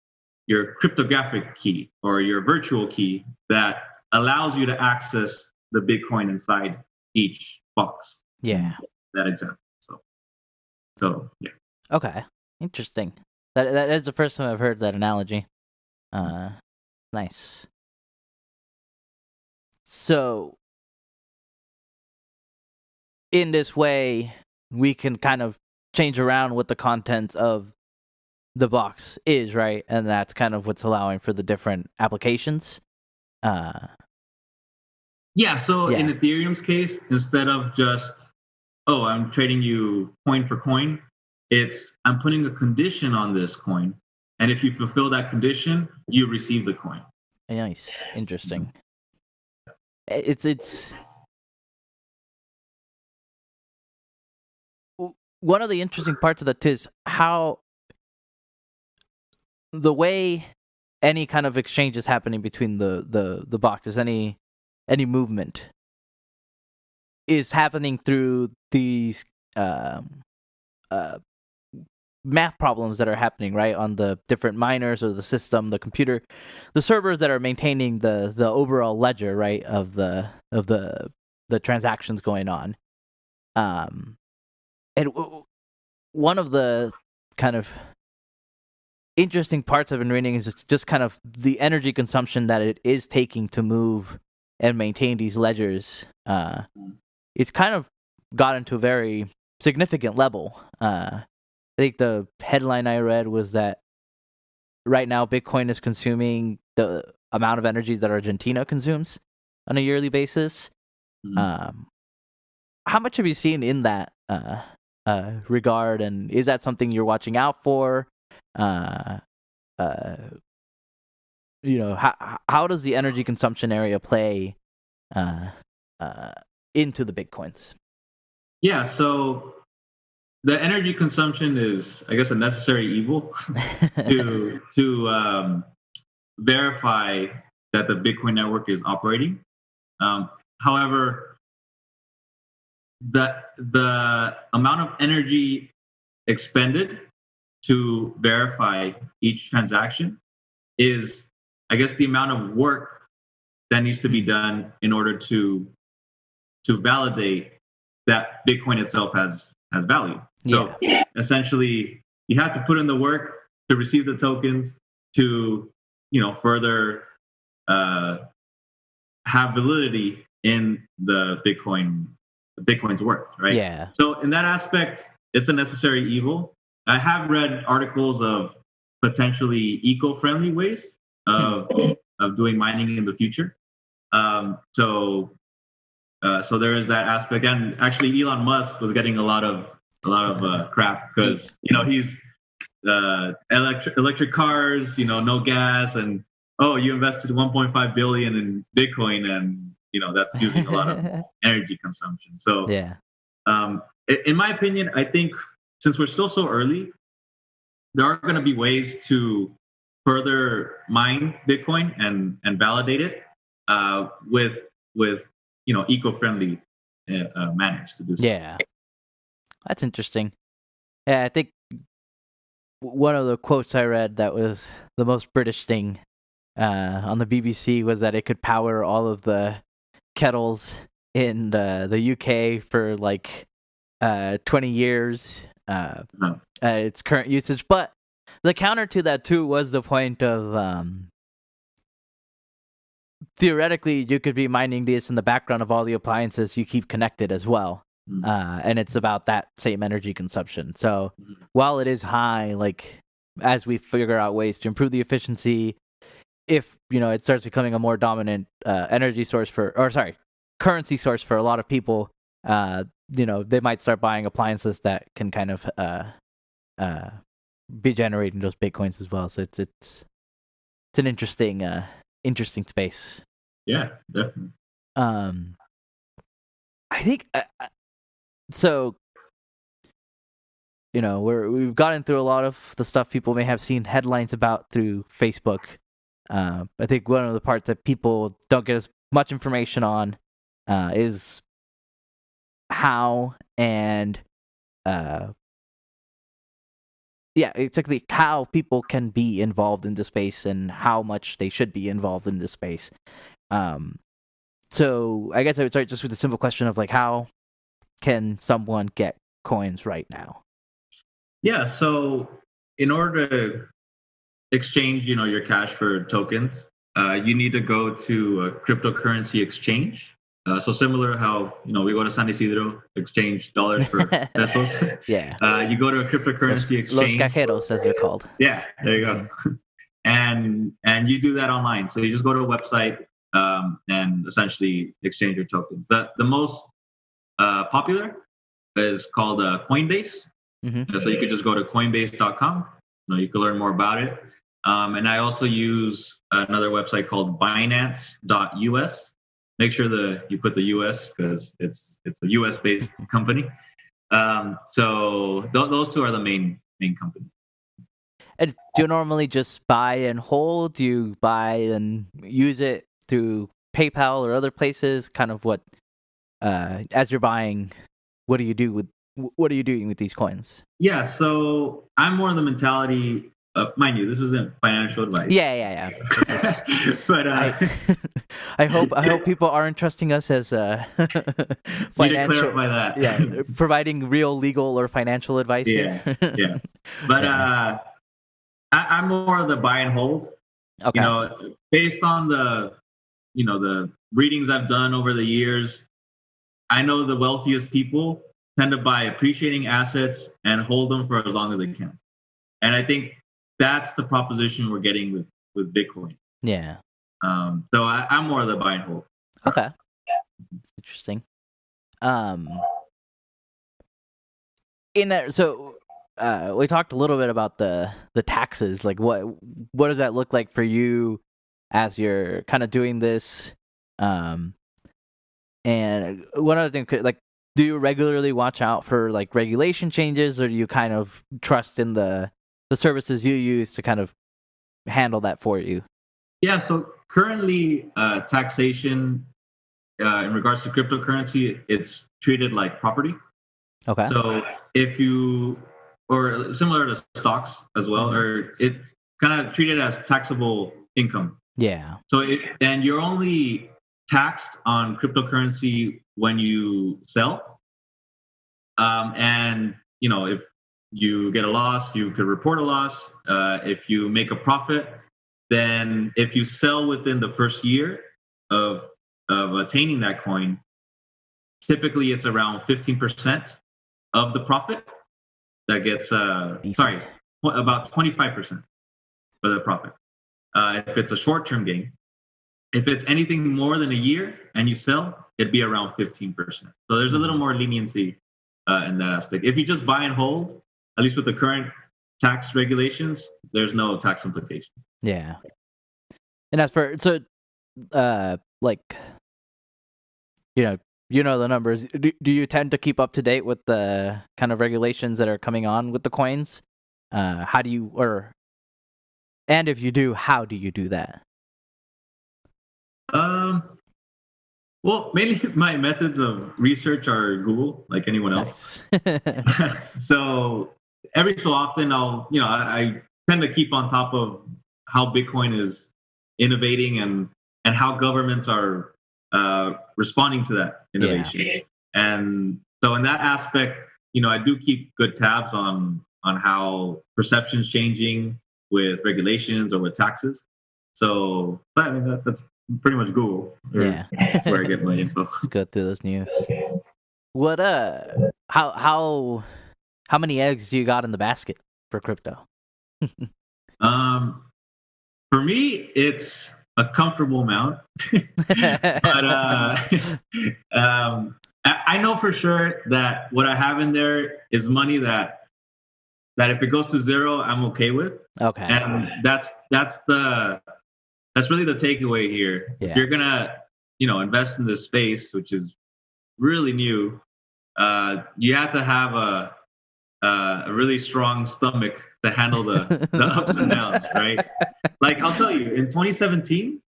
your cryptographic key or your virtual key that allows you to access the Bitcoin inside each box. Yeah. That example. So yeah. Okay. Interesting. That is the first time I've heard that analogy. Nice. So, in this way, we can kind of change around what the contents of the box is, right? And that's kind of what's allowing for the different applications. Yeah, so in Ethereum's case, instead of just, I'm trading you coin for coin, it's I'm putting a condition on this coin. And if you fulfill that condition, you receive the coin. Nice. Interesting. It's one of the interesting parts of that is how the way any kind of exchange is happening between the boxes, any movement is happening through these math problems that are happening, right, on the different miners or the system, the computer, the servers that are maintaining the overall ledger, right, of the transactions going on. And one of the kind of interesting parts I've been reading is just kind of the energy consumption that it is taking to move and maintain these ledgers. It's kind of gotten to a very significant level. I think the headline I read was that right now Bitcoin is consuming the amount of energy that Argentina consumes on a yearly basis. How much have you seen in that regard, and is that something you're watching out for? How does the energy consumption area play into the Bitcoins? Yeah, so the energy consumption is, I guess, a necessary evil to verify that the Bitcoin network is operating. However, the amount of energy expended to verify each transaction is, I guess, the amount of work that needs to be done in order to validate that Bitcoin itself has value. So essentially, you have to put in the work to receive the tokens to, further have validity in the Bitcoin's worth, right? Yeah. So in that aspect, it's a necessary evil. I have read articles of potentially eco-friendly ways of doing mining in the future. So there is that aspect, and actually Elon Musk was getting a lot of crap because he's electric cars, no gas, and you invested 1.5 billion in Bitcoin, and that's using a lot of energy consumption. So in my opinion, I think since we're still so early, there are going to be ways to further mine Bitcoin and validate it with eco-friendly manners to do so. Yeah, that's interesting. Yeah, I think one of the quotes I read that was the most British thing on the BBC was that it could power all of the kettles in the UK for like 20 years. Its current usage, but the counter to that too was the point of theoretically you could be mining this in the background of all the appliances you keep connected as well. And it's about that same energy consumption. So while it is high, like as we figure out ways to improve the efficiency, if it starts becoming a more dominant energy source currency source for a lot of people, they might start buying appliances that can kind of be generating those bitcoins as well. So it's an interesting space. Yeah, definitely. I think so. We've gotten through a lot of the stuff people may have seen headlines about through Facebook. I think one of the parts that people don't get as much information on is how and exactly how people can be involved in the space and how much they should be involved in this space. So I guess I would start just with a simple question of like, how can someone get coins right now? Yeah, so in order to exchange, your cash for tokens, you need to go to a cryptocurrency exchange. So similar how we go to San Isidro, exchange dollars for pesos. You go to a cryptocurrency exchange. Los cajeros, as they're called. Yeah, there you go. And you do that online. So you just go to a website and essentially exchange your tokens. The most popular is called Coinbase. So you could just go to Coinbase.com. You can learn more about it. And I also use another website called Binance.us. Make sure you put the US because it's a US based company. So those two are the main companies. And do you normally just buy and hold? Do you buy and use it through PayPal or other places? Kind of what, as you're buying, what are you doing with these coins? Yeah, so I'm more in the mentality of, mind you, this isn't financial advice. Yeah. But I hope people aren't trusting us as financial. Need to clarify that. Yeah, providing real legal or financial advice. Yeah. But I'm more of the buy and hold. Okay. Based on the readings I've done over the years, I know the wealthiest people tend to buy appreciating assets and hold them for as long as they can. And I think that's the proposition we're getting with Bitcoin. Yeah. So I'm more of the buy and hold. Okay. Interesting. We talked a little bit about the taxes. Like, what does that look like for you as you're kind of doing this? And one other thing, like, do you regularly watch out for like regulation changes, or do you kind of trust in the services you use to kind of handle that for you? Yeah. So currently, taxation in regards to cryptocurrency, it's treated like property. Okay. So if you, or similar to stocks as well, or it's kind of treated as taxable income. Yeah. So and you're only taxed on cryptocurrency when you sell. And if you get a loss, you could report a loss. If you make a profit, then if you sell within the first year of attaining that coin, typically it's around 15% of the profit that gets about 25% for the profit. If it's a short-term gain, if it's anything more than a year and you sell, it'd be around 15%. So there's a little more leniency in that aspect. If you just buy and hold, at least with the current tax regulations, there's no tax implication. Yeah. And as for like, the numbers. Do you tend to keep up to date with the kind of regulations that are coming on with the coins? How do you, and if you do, how do you do that? Well, mainly my methods of research are Google, like anyone else. Nice. So every so often, I tend to keep on top of how Bitcoin is innovating and how governments are responding to that innovation. Yeah. And so in that aspect, I do keep good tabs on how perception's changing with regulations or with taxes. So I mean that's pretty much Google. Yeah, where I get my info. Let's go through those news. What how many eggs do you got in the basket for crypto? For me, it's a comfortable amount. But I know for sure that what I have in there is money that if it goes to zero, I'm okay with. Okay. And that's really the takeaway here. Yeah. If you're gonna, invest in this space, which is really new, you have to have a really strong stomach to handle the ups and downs, right? Like I'll tell you, in 2017,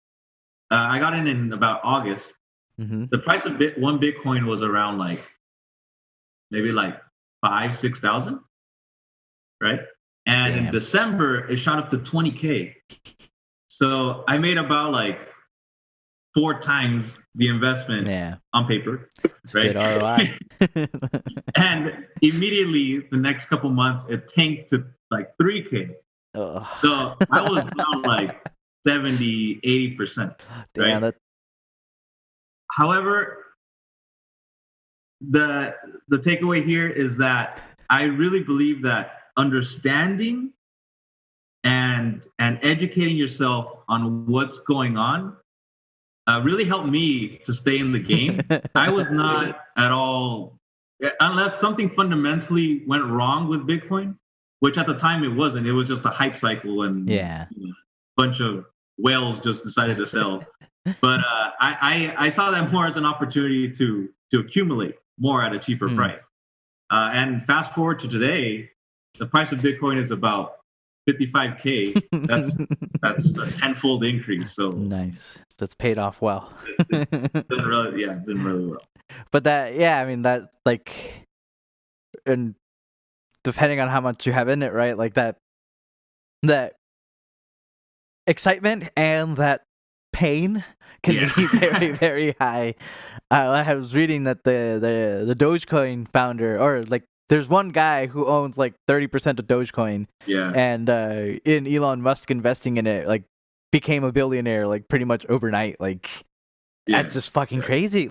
I got in about August. Mm-hmm. The price of one Bitcoin was around maybe 5,000-6,000, right? And in December, it shot up to 20K. So I made about 4 times the investment on paper. It's right? Good ROI. And immediately the next couple months, it tanked to 3K. Oh. So I was down 70-80%. Right. However, the takeaway here is that I really believe that understanding and educating yourself on what's going on really helped me to stay in the game. I was not at all, unless something fundamentally went wrong with Bitcoin, which at the time it wasn't. It was just a hype cycle and a bunch of whales just decided to sell. But I saw that more as an opportunity to accumulate more at a cheaper price. And fast forward to today, the price of Bitcoin is about 55K. That's a tenfold increase. So nice. That's paid off well. It's done really well. But that and depending on how much you have in it, right? Like that excitement and that pain can be very, very high. I was reading that the Dogecoin founder, or there's one guy who owns 30% of Dogecoin. Yeah. And in Elon Musk investing in it, became a billionaire pretty much overnight. That's just fucking crazy.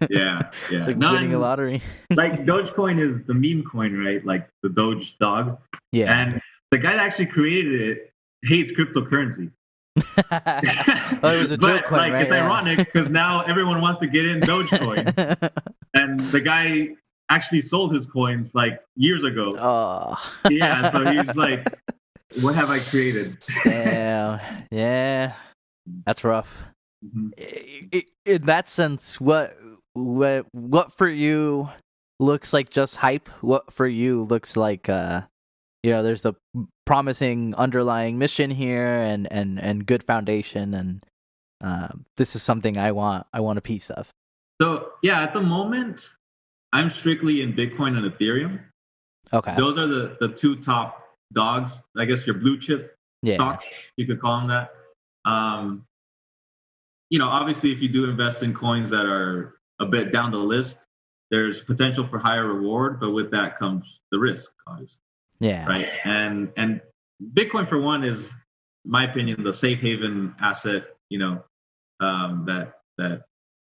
Yeah. Winning a lottery. Dogecoin is the meme coin, right? The Doge dog. Yeah. And the guy that actually created it hates cryptocurrency. It was a joke coin, right? It's ironic because now everyone wants to get in Dogecoin. And the guy actually sold his coins years ago. Oh. Yeah, so he's what have I created? Yeah. That's rough. Mm-hmm. In that sense, what what for you looks like just hype? What for you looks like there's a promising underlying mission here and good foundation, and this is something I want a piece of. So yeah, at the moment, I'm strictly in Bitcoin and Ethereum. Okay. Those are the two top dogs. I guess your blue chip stocks, you could call them that. Obviously, if you do invest in coins that are a bit down the list, there's potential for higher reward, but with that comes the risk, obviously. Yeah. Right. And Bitcoin, for one, is, in my opinion, the safe haven asset.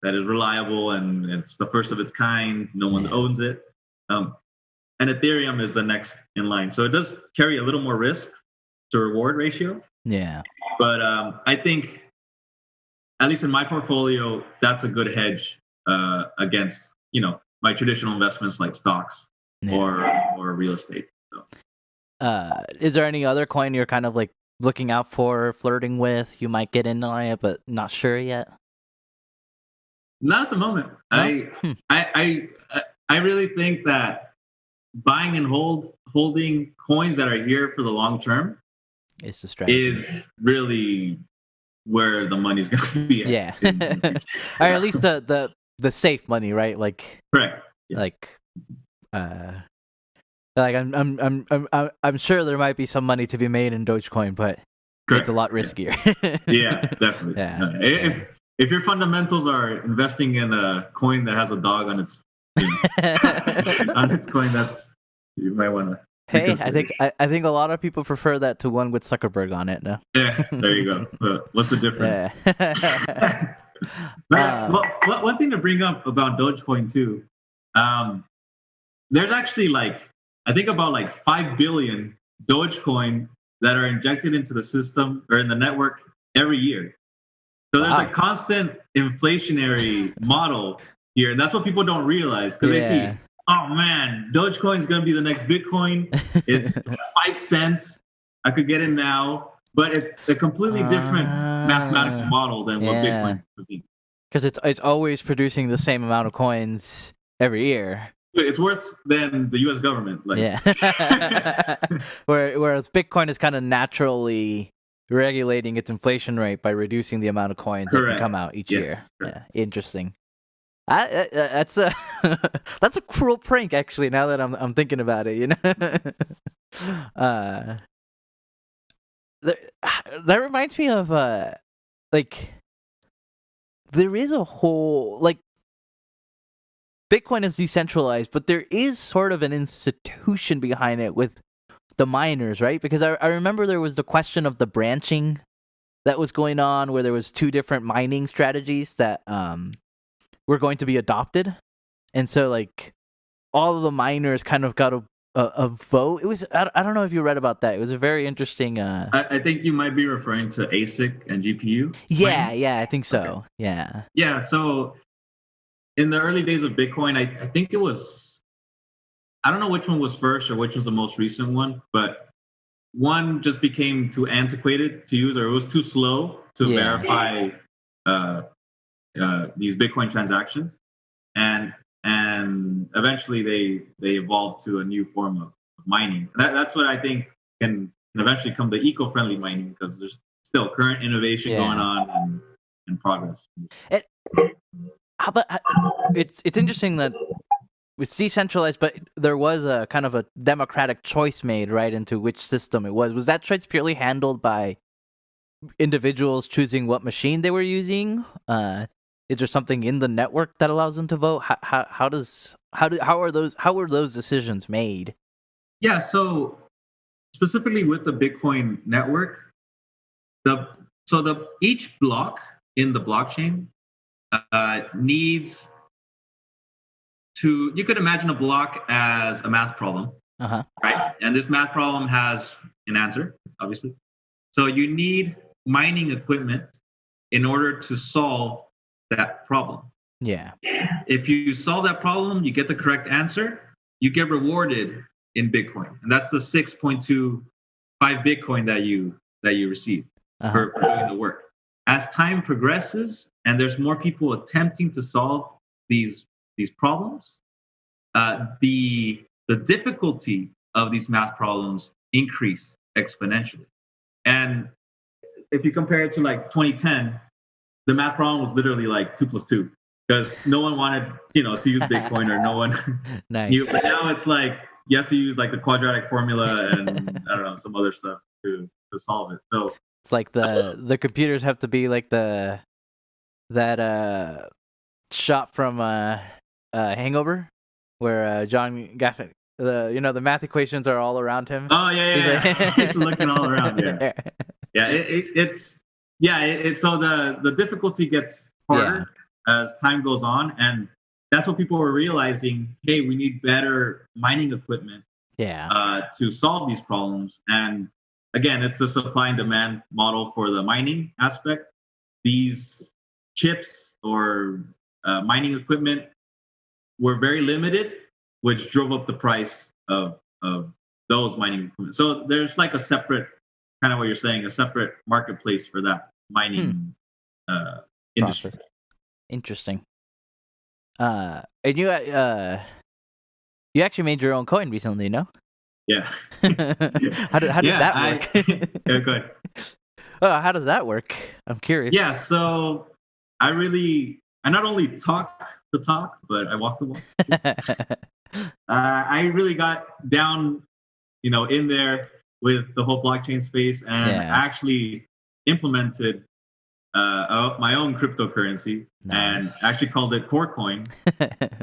That is reliable, and it's the first of its kind. No one owns it. And Ethereum is the next in line. So it does carry a little more risk to reward ratio. Yeah. But I think, at least in my portfolio, that's a good hedge against, my traditional investments like stocks or real estate. So. Is there any other coin you're kind of like looking out for, flirting with? You might get in on it, but not sure yet. Not at the moment. No? I really think that buying and holding coins that are here for the long term is the strategy. Is really where the money's going to be at. Yeah. Or at least the safe money, right? Like correct. Yeah. Like I'm sure there might be some money to be made in Dogecoin, but correct. It's a lot riskier. Yeah, definitely. Yeah. If your fundamentals are investing in a coin that has a dog on its on its coin, that's, you might want to. Hey, I think a lot of people prefer that to one with Zuckerberg on it. No. Yeah, there you go. What's the difference? Yeah. One thing to bring up about Dogecoin too, there's actually I think about 5 billion Dogecoin that are injected into the system or in the network every year. So there's a constant inflationary model here, and that's what people don't realize, because they see, oh man, Dogecoin is going to be the next Bitcoin. It's 5 cents. I could get it now, but it's a completely different mathematical model than what Bitcoin would be. Because it's always producing the same amount of coins every year. It's worse than the U.S. government. Whereas Bitcoin is kind of naturally regulating its inflation rate by reducing the amount of coins that can come out each year. Correct. Yeah, interesting. That's a cruel prank, actually. Now that I'm thinking about it, that reminds me of there is a whole Bitcoin is decentralized, but there is sort of an institution behind it with the miners, right? Because I remember there was the question of the branching that was going on, where there was 2 different mining strategies that were going to be adopted, and so all of the miners kind of got a vote. It was I don't know if you read about that. It was a very interesting. I think you might be referring to ASIC and GPU. Yeah, I think so. Okay. Yeah. Yeah. So in the early days of Bitcoin, I think it was, I don't know which one was first or which was the most recent one, but one just became too antiquated to use, or it was too slow to verify these Bitcoin transactions, and eventually they evolved to a new form of mining. That's what I think can eventually come to eco-friendly mining, because there's still current innovation going on and progress. But it's interesting that it's decentralized, but there was a kind of a democratic choice made, right, into which system it was. Was that choice purely handled by individuals choosing what machine they were using? Is there something in the network that allows them to vote? How are those decisions made? Yeah, so specifically with the Bitcoin network, each block in the blockchain needs to, you could imagine a block as a math problem, right? And this math problem has an answer, obviously. So you need mining equipment in order to solve that problem. Yeah. If you solve that problem, you get the correct answer, you get rewarded in Bitcoin. And that's the 6.25 Bitcoin that you receive for doing the work. As time progresses and there's more people attempting to solve these problems, the difficulty of these math problems increase exponentially. And if you compare it to like 2010, the math problem was literally like 2 + 2 because no one wanted, to use Bitcoin or no one Nice. knew. But now it's like you have to use like the quadratic formula and I don't know, some other stuff to solve it. So it's like the computers have to be like that shot from Hangover where John Gaffett, the math equations are all around him. Oh yeah. He's looking all around. Yeah, yeah. It's so the difficulty gets harder as time goes on, and that's what people were realizing. Hey, we need better mining equipment. To solve these problems, and again, it's a supply and demand model for the mining aspect. These chips or mining equipment were very limited, which drove up the price of those mining equipment. So there's like a separate, kind of what you're saying, a separate marketplace for that mining industry. Process. Interesting. And you actually made your own coin recently, no? Yeah. How did that work? Yeah, go ahead. How does that work? I'm curious. Yeah, so I not only talk the talk, but I walk the walk. I really got down, in there with the whole blockchain space, and actually implemented my own cryptocurrency. Nice. And actually called it Core Coin.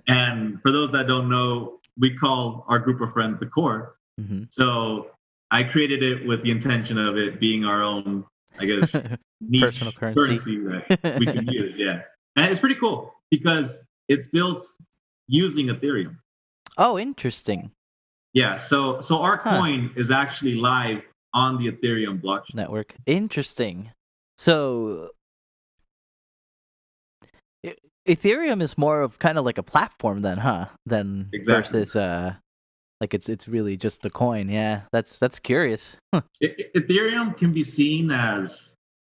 And for those that don't know, we call our group of friends the Core. Mm-hmm. So I created it with the intention of it being our own, I guess, niche personal currency that we can use. Yeah. And it's pretty cool because it's built using Ethereum. Oh, interesting. Yeah. So our coin is actually live on the Ethereum blockchain network. Interesting. So Ethereum is more of kind of like a platform then, huh? Than versus like it's really just a coin. Yeah, that's curious. Ethereum can be seen as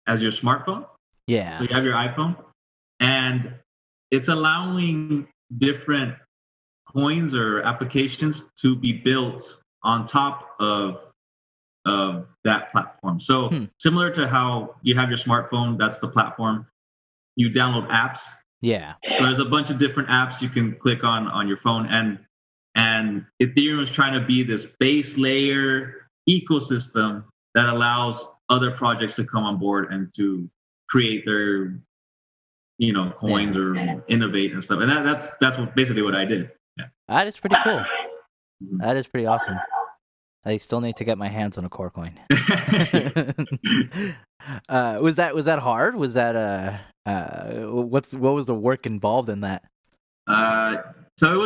your smartphone. Yeah. So you have your iPhone, and it's allowing different coins or applications to be built on top of that platform. So similar to how you have your smartphone, that's the platform. You download apps. Yeah. So there's a bunch of different apps you can click on your phone, and Ethereum is trying to be this base layer ecosystem that allows other projects to come on board and to create their coins or innovate and stuff. And that's basically what I did. Yeah. That is pretty cool. Mm-hmm. That is pretty awesome. I still need to get my hands on a Core Coin. Was that hard? Was that what was the work involved in that? So it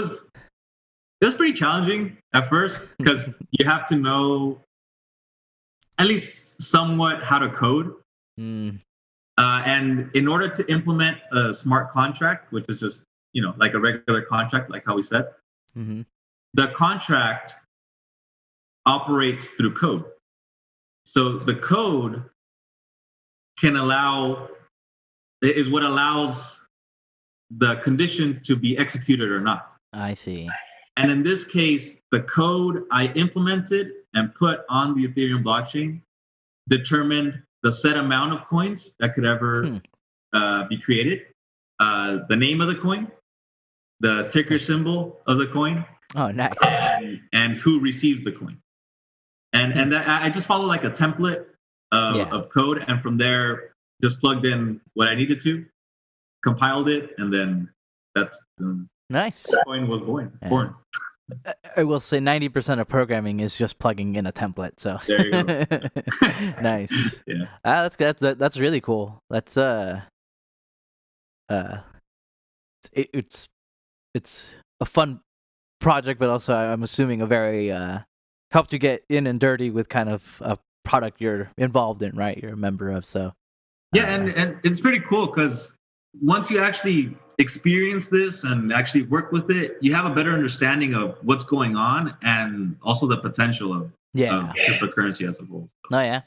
was pretty challenging at first because you have to know at least somewhat how to code. And in order to implement a smart contract, which is just like a regular contract, like how we said, the contract operates through code. So the code is what allows the condition to be executed or not. I see. And in this case, the code I implemented and put on the Ethereum blockchain determined the set amount of coins that could ever be created, the name of the coin, the ticker symbol of the coin. Oh, nice. And who receives the coin. And that I just followed like a template of code, and from there just plugged in what I needed to, compiled it, and then that's nice. The coin was born. I will say 90% of programming is just plugging in a template. So there you go. Nice. Yeah. That's good. That's really cool. That's it's a fun project, but also I'm assuming a very helped you get in and dirty with kind of a product you're involved in, right? You're a member of. So yeah, and it's pretty cool because once you actually experience this and actually work with it, you have a better understanding of what's going on and also the potential of cryptocurrency as a whole. Oh yeah,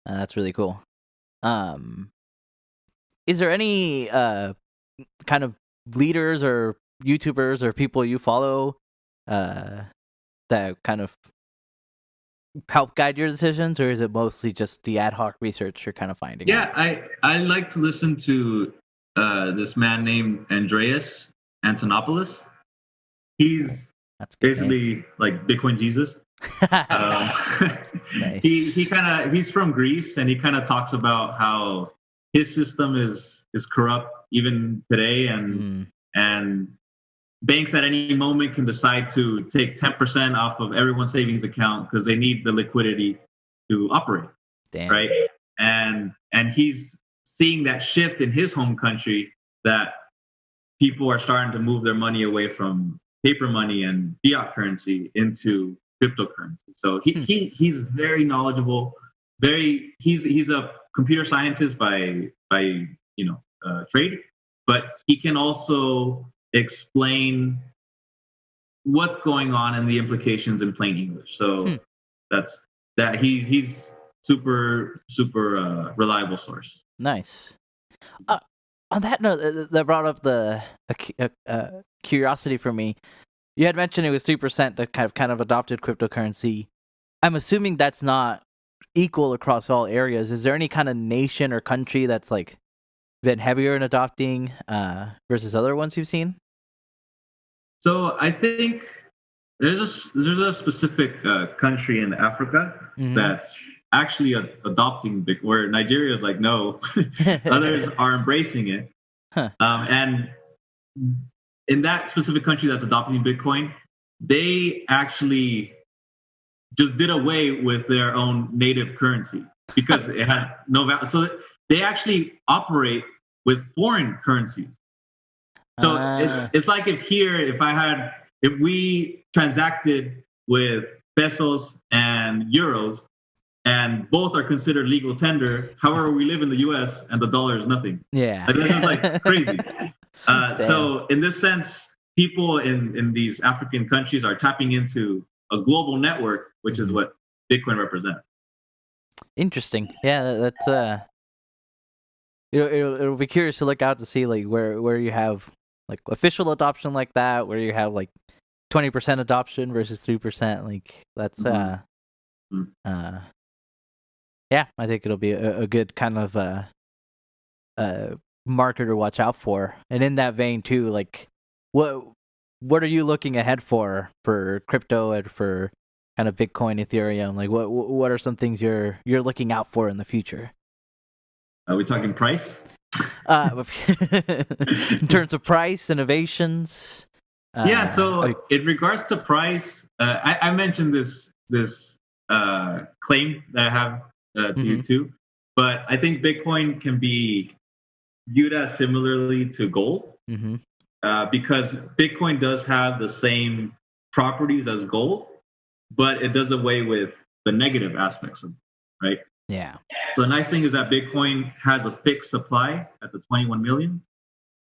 that's really cool. Is there any kind of leaders or YouTubers or people you follow that kind of help guide your decisions, or is it mostly just the ad hoc research you're kind of finding out? I like to listen to this man named Andreas Antonopoulos. He's basically like Bitcoin Jesus. Nice. He's from Greece, and he kind of talks about how his system is corrupt even today, and banks at any moment can decide to take 10% off of everyone's savings account because they need the liquidity to operate. Damn. Right? And he's seeing that shift in his home country, that people are starting to move their money away from paper money and fiat currency into cryptocurrency. So he's very knowledgeable. He's a computer scientist by trade, but he can also explain what's going on and the implications in plain English. So he's super reliable source. Nice. On that note, that brought up the curiosity for me. You had mentioned it was 3% that kind of adopted cryptocurrency. I'm assuming that's not equal across all areas. Is there any kind of nation or country that's like been heavier in adopting versus other ones you've seen? So I think there's a specific country in Africa that's actually adopting Bitcoin, where Nigeria is like, no. Others are embracing it. And in that specific country that's adopting Bitcoin, they actually just did away with their own native currency because it had no value. So they actually operate with foreign currencies. So it's like if we transacted with pesos and euros, and both are considered legal tender. However, we live in the U.S. and the dollar is nothing. Yeah, like, that's just like crazy. So in this sense, people in these African countries are tapping into a global network, which is what Bitcoin represents. Interesting. Yeah, that's it'll be curious to look out to see like where you have like official adoption like that, where you have like 20% adoption versus 3%. Like that's yeah, I think it'll be a good kind of marker to watch out for. And in that vein too, like what are you looking ahead for crypto and for kind of Bitcoin, Ethereum? Like what are some things you're looking out for in the future? Are we talking price? In terms of price, innovations. So in regards to price, I mentioned this claim that I have to you too, but I think Bitcoin can be viewed as similarly to gold because Bitcoin does have the same properties as gold, but it does away with the negative aspects of it, right? Yeah. So the nice thing is that Bitcoin has a fixed supply at the 21 million.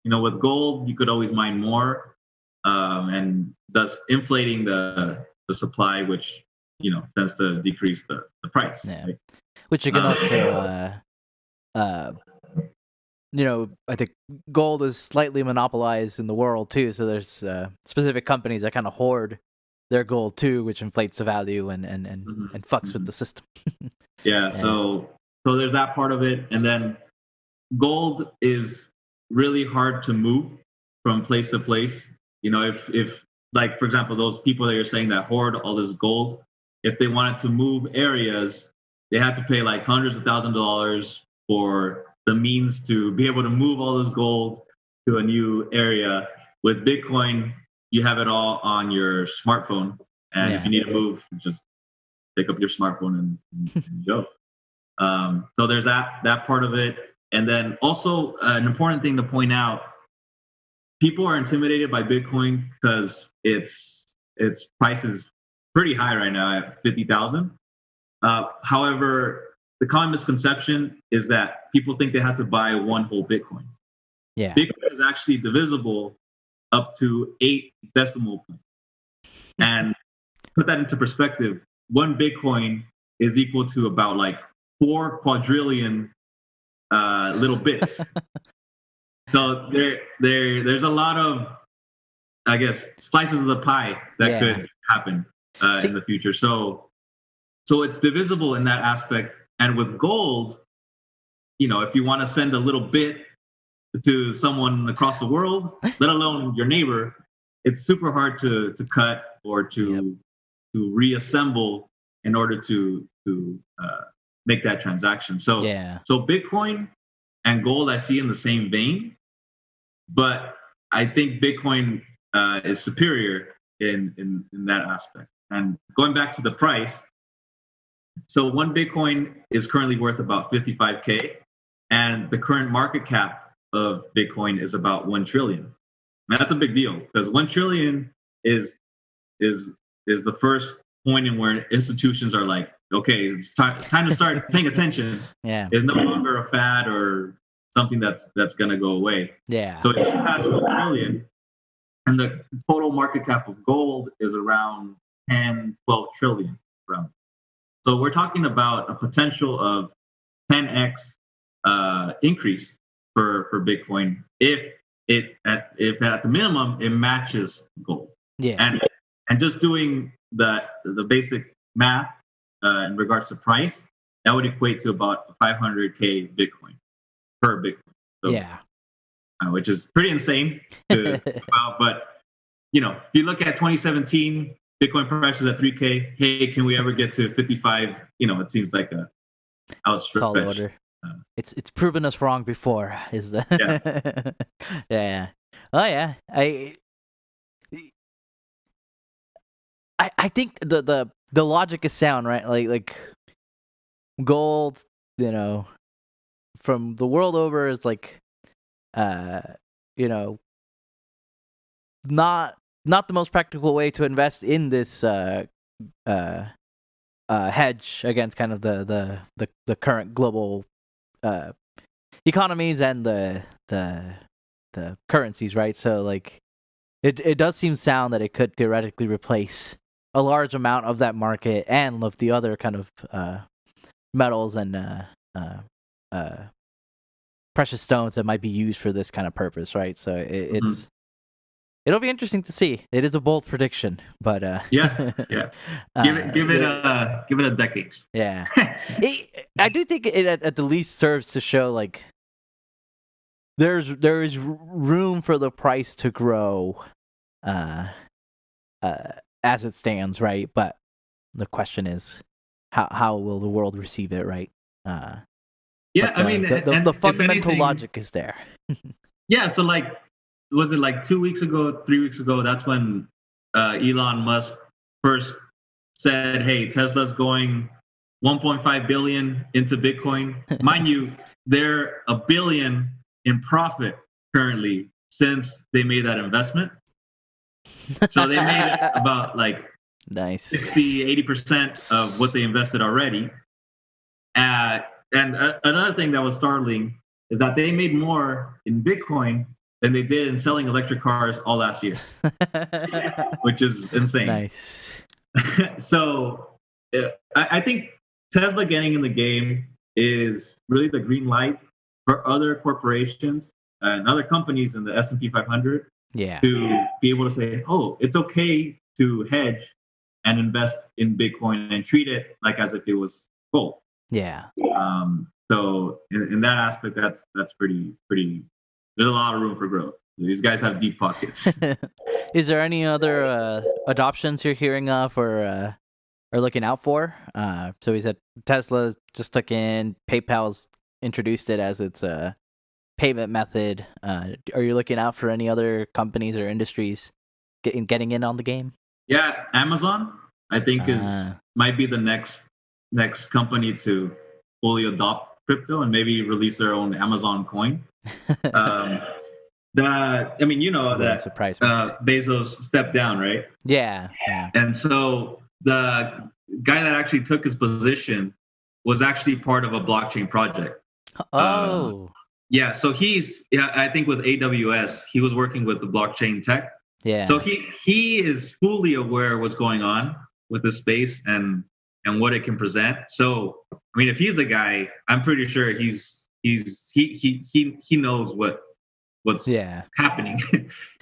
With gold, you could always mine more, and thus inflating the supply, which tends to decrease the price. Yeah. Right? Which you can also, I think gold is slightly monopolized in the world too. So there's specific companies that kind of hoard their gold too, which inflates the value and fucks with the system. Yeah. So there's that part of it, and then gold is really hard to move from place to place. If like for example, those people that you're saying that hoard all this gold, if they wanted to move areas, they had to pay like hundreds of thousands of dollars for the means to be able to move all this gold to a new area. With Bitcoin, you have it all on your smartphone, and if you need to move, just pick up your smartphone and go. So there's that part of it. And then also an important thing to point out, people are intimidated by Bitcoin because its price is pretty high right now at 50,000. However, the common misconception is that people think they have to buy one whole Bitcoin. Yeah. Bitcoin is actually divisible up to 8 decimal points. And put that into perspective, one Bitcoin is equal to about like 4 quadrillion little bits. So there's a lot of, I guess, slices of the pie that could happen in the future. So it's divisible in that aspect. And with gold, if you want to send a little bit to someone across the world, let alone your neighbor, it's super hard to cut or to reassemble in order to make that transaction. So Bitcoin and gold I see in the same vein, but I think Bitcoin is superior in that aspect. And going back to the price, so one Bitcoin is currently worth about 55K, and the current market cap of Bitcoin is about 1 trillion. And that's a big deal because 1 trillion is the first point in where institutions are like, okay, it's time to start paying attention. It's no longer a fad or something that's gonna go away. So it's past 1 trillion, and the total market cap of gold is around 10, 12 trillion. Around. So we're talking about a potential of 10x increase for Bitcoin if at the minimum it matches gold. And just doing the basic math in regards to price, that would equate to about 500K Bitcoin per Bitcoin. So, which is pretty insane but if you look at 2017, Bitcoin price is at 3K. Hey, can we ever get to 55? It seems like a outstretched tall order. It's proven us wrong before. Is the Oh yeah. I think the logic is sound, right? Like gold, from the world over is like, not the most practical way to invest in this hedge against kind of the current global economies and the currencies, right? So like it does seem sound that it could theoretically replace a large amount of that market and of the other kind of metals and precious stones that might be used for this kind of purpose, right? So it'll be interesting to see. It is a bold prediction, but give it a decade. Yeah, I do think it at the least serves to show like there is room for the price to grow, as it stands, right? But the question is, how will the world receive it, right? The fundamental logic is there. So like, was it like 2 weeks ago, 3 weeks ago? That's when Elon Musk first said, "Hey, Tesla's going 1.5 billion into Bitcoin." Mind you, they're $1 billion in profit currently since they made that investment. So they made about like 60-80% of what they invested already. And another thing that was startling is that they made more in Bitcoin than they did in selling electric cars all last year, which is insane. Nice. So I think Tesla getting in the game is really the green light for other corporations and other companies in the S&P 500 to be able to say, oh, it's okay to hedge and invest in Bitcoin and treat it like as if it was gold. So in that aspect, that's pretty. There's a lot of room for growth. These guys have deep pockets. Is there any other adoptions you're hearing of or looking out for? So he said Tesla just took in, PayPal's introduced it as its payment method. Are you looking out for any other companies or industries getting in on the game? Yeah, Amazon, I think might be the next company to fully adopt crypto and maybe release their own Amazon coin. That Bezos stepped down, right? Yeah. And so the guy that actually took his position was actually part of a blockchain project. Oh. So I think with AWS, he was working with the blockchain tech. Yeah. So he is fully aware of what's going on with the space and what it can present. So I mean, if he's the guy, I'm pretty sure he knows what what's happening,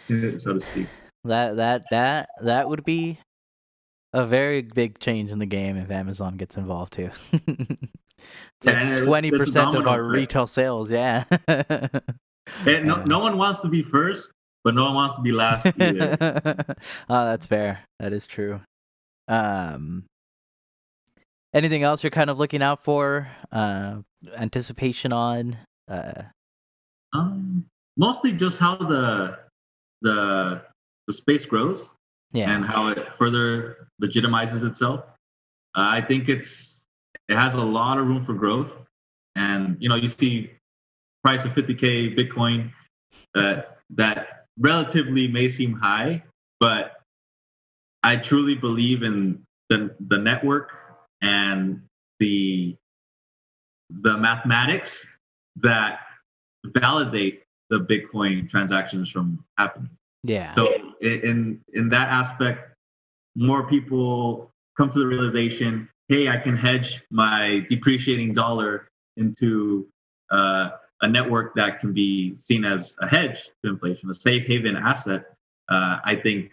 so to speak. That would be a very big change in the game if Amazon gets involved too. It's like 20% of our retail sales. Yeah. No one wants to be first, but no one wants to be last either. Oh, that's fair. That is true. Anything else you're kind of looking out for? Anticipation on? Mostly just how the space grows, and how it further legitimizes itself. I think it has a lot of room for growth, and you see price of 50K Bitcoin that relatively may seem high, but I truly believe in the network and the mathematics that validate the Bitcoin transactions from happening. Yeah. So in that aspect, more people come to the realization, hey, I can hedge my depreciating dollar into a network that can be seen as a hedge to inflation, a safe haven asset. I think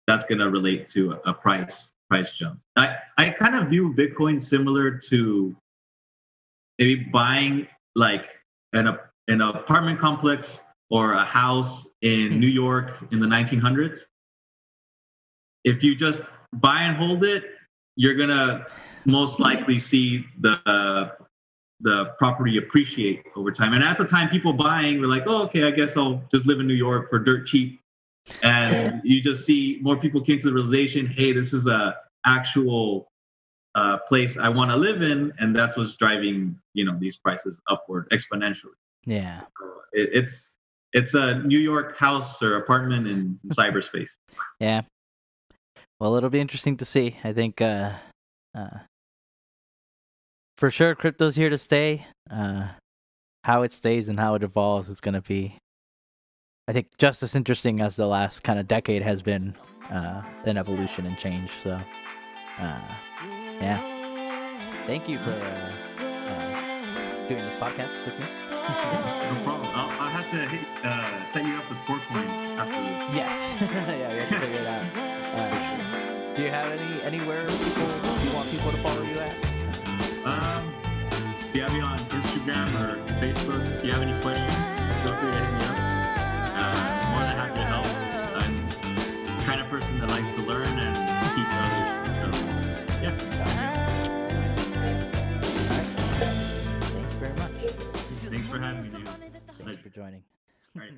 that's going to relate to a price jump. I kind of view Bitcoin similar to maybe buying like an apartment complex or a house in New York in the 1900s. If you just buy and hold it, you're gonna most likely see the property appreciate over time. And at the time, people buying were like, "Oh, okay, I guess I'll just live in New York for dirt cheap." And you just see more people came to the realization, "Hey, this is a actual place I want to live in," and that's what's driving these prices upward exponentially. Yeah, it's a New York house or apartment in cyberspace. Yeah. Well, it'll be interesting to see. I think for sure crypto's here to stay. How it stays and how it evolves is going to be, I think, just as interesting as the last kind of decade has been in evolution and change. So, yeah. Thank you for doing this podcast with me. No problem. I'll have to set you up with 4Coin after this. Yes. Yeah, we have to figure it out. Do you have anywhere you want people to follow you at? If you have me on Instagram or Facebook, if you have any questions, feel free to hit me up. I'm more than happy to help. I'm the kind of person that likes to learn and teach others. So, yeah. Thank you very much. Thanks for having me, dude. Thank you for joining. All right.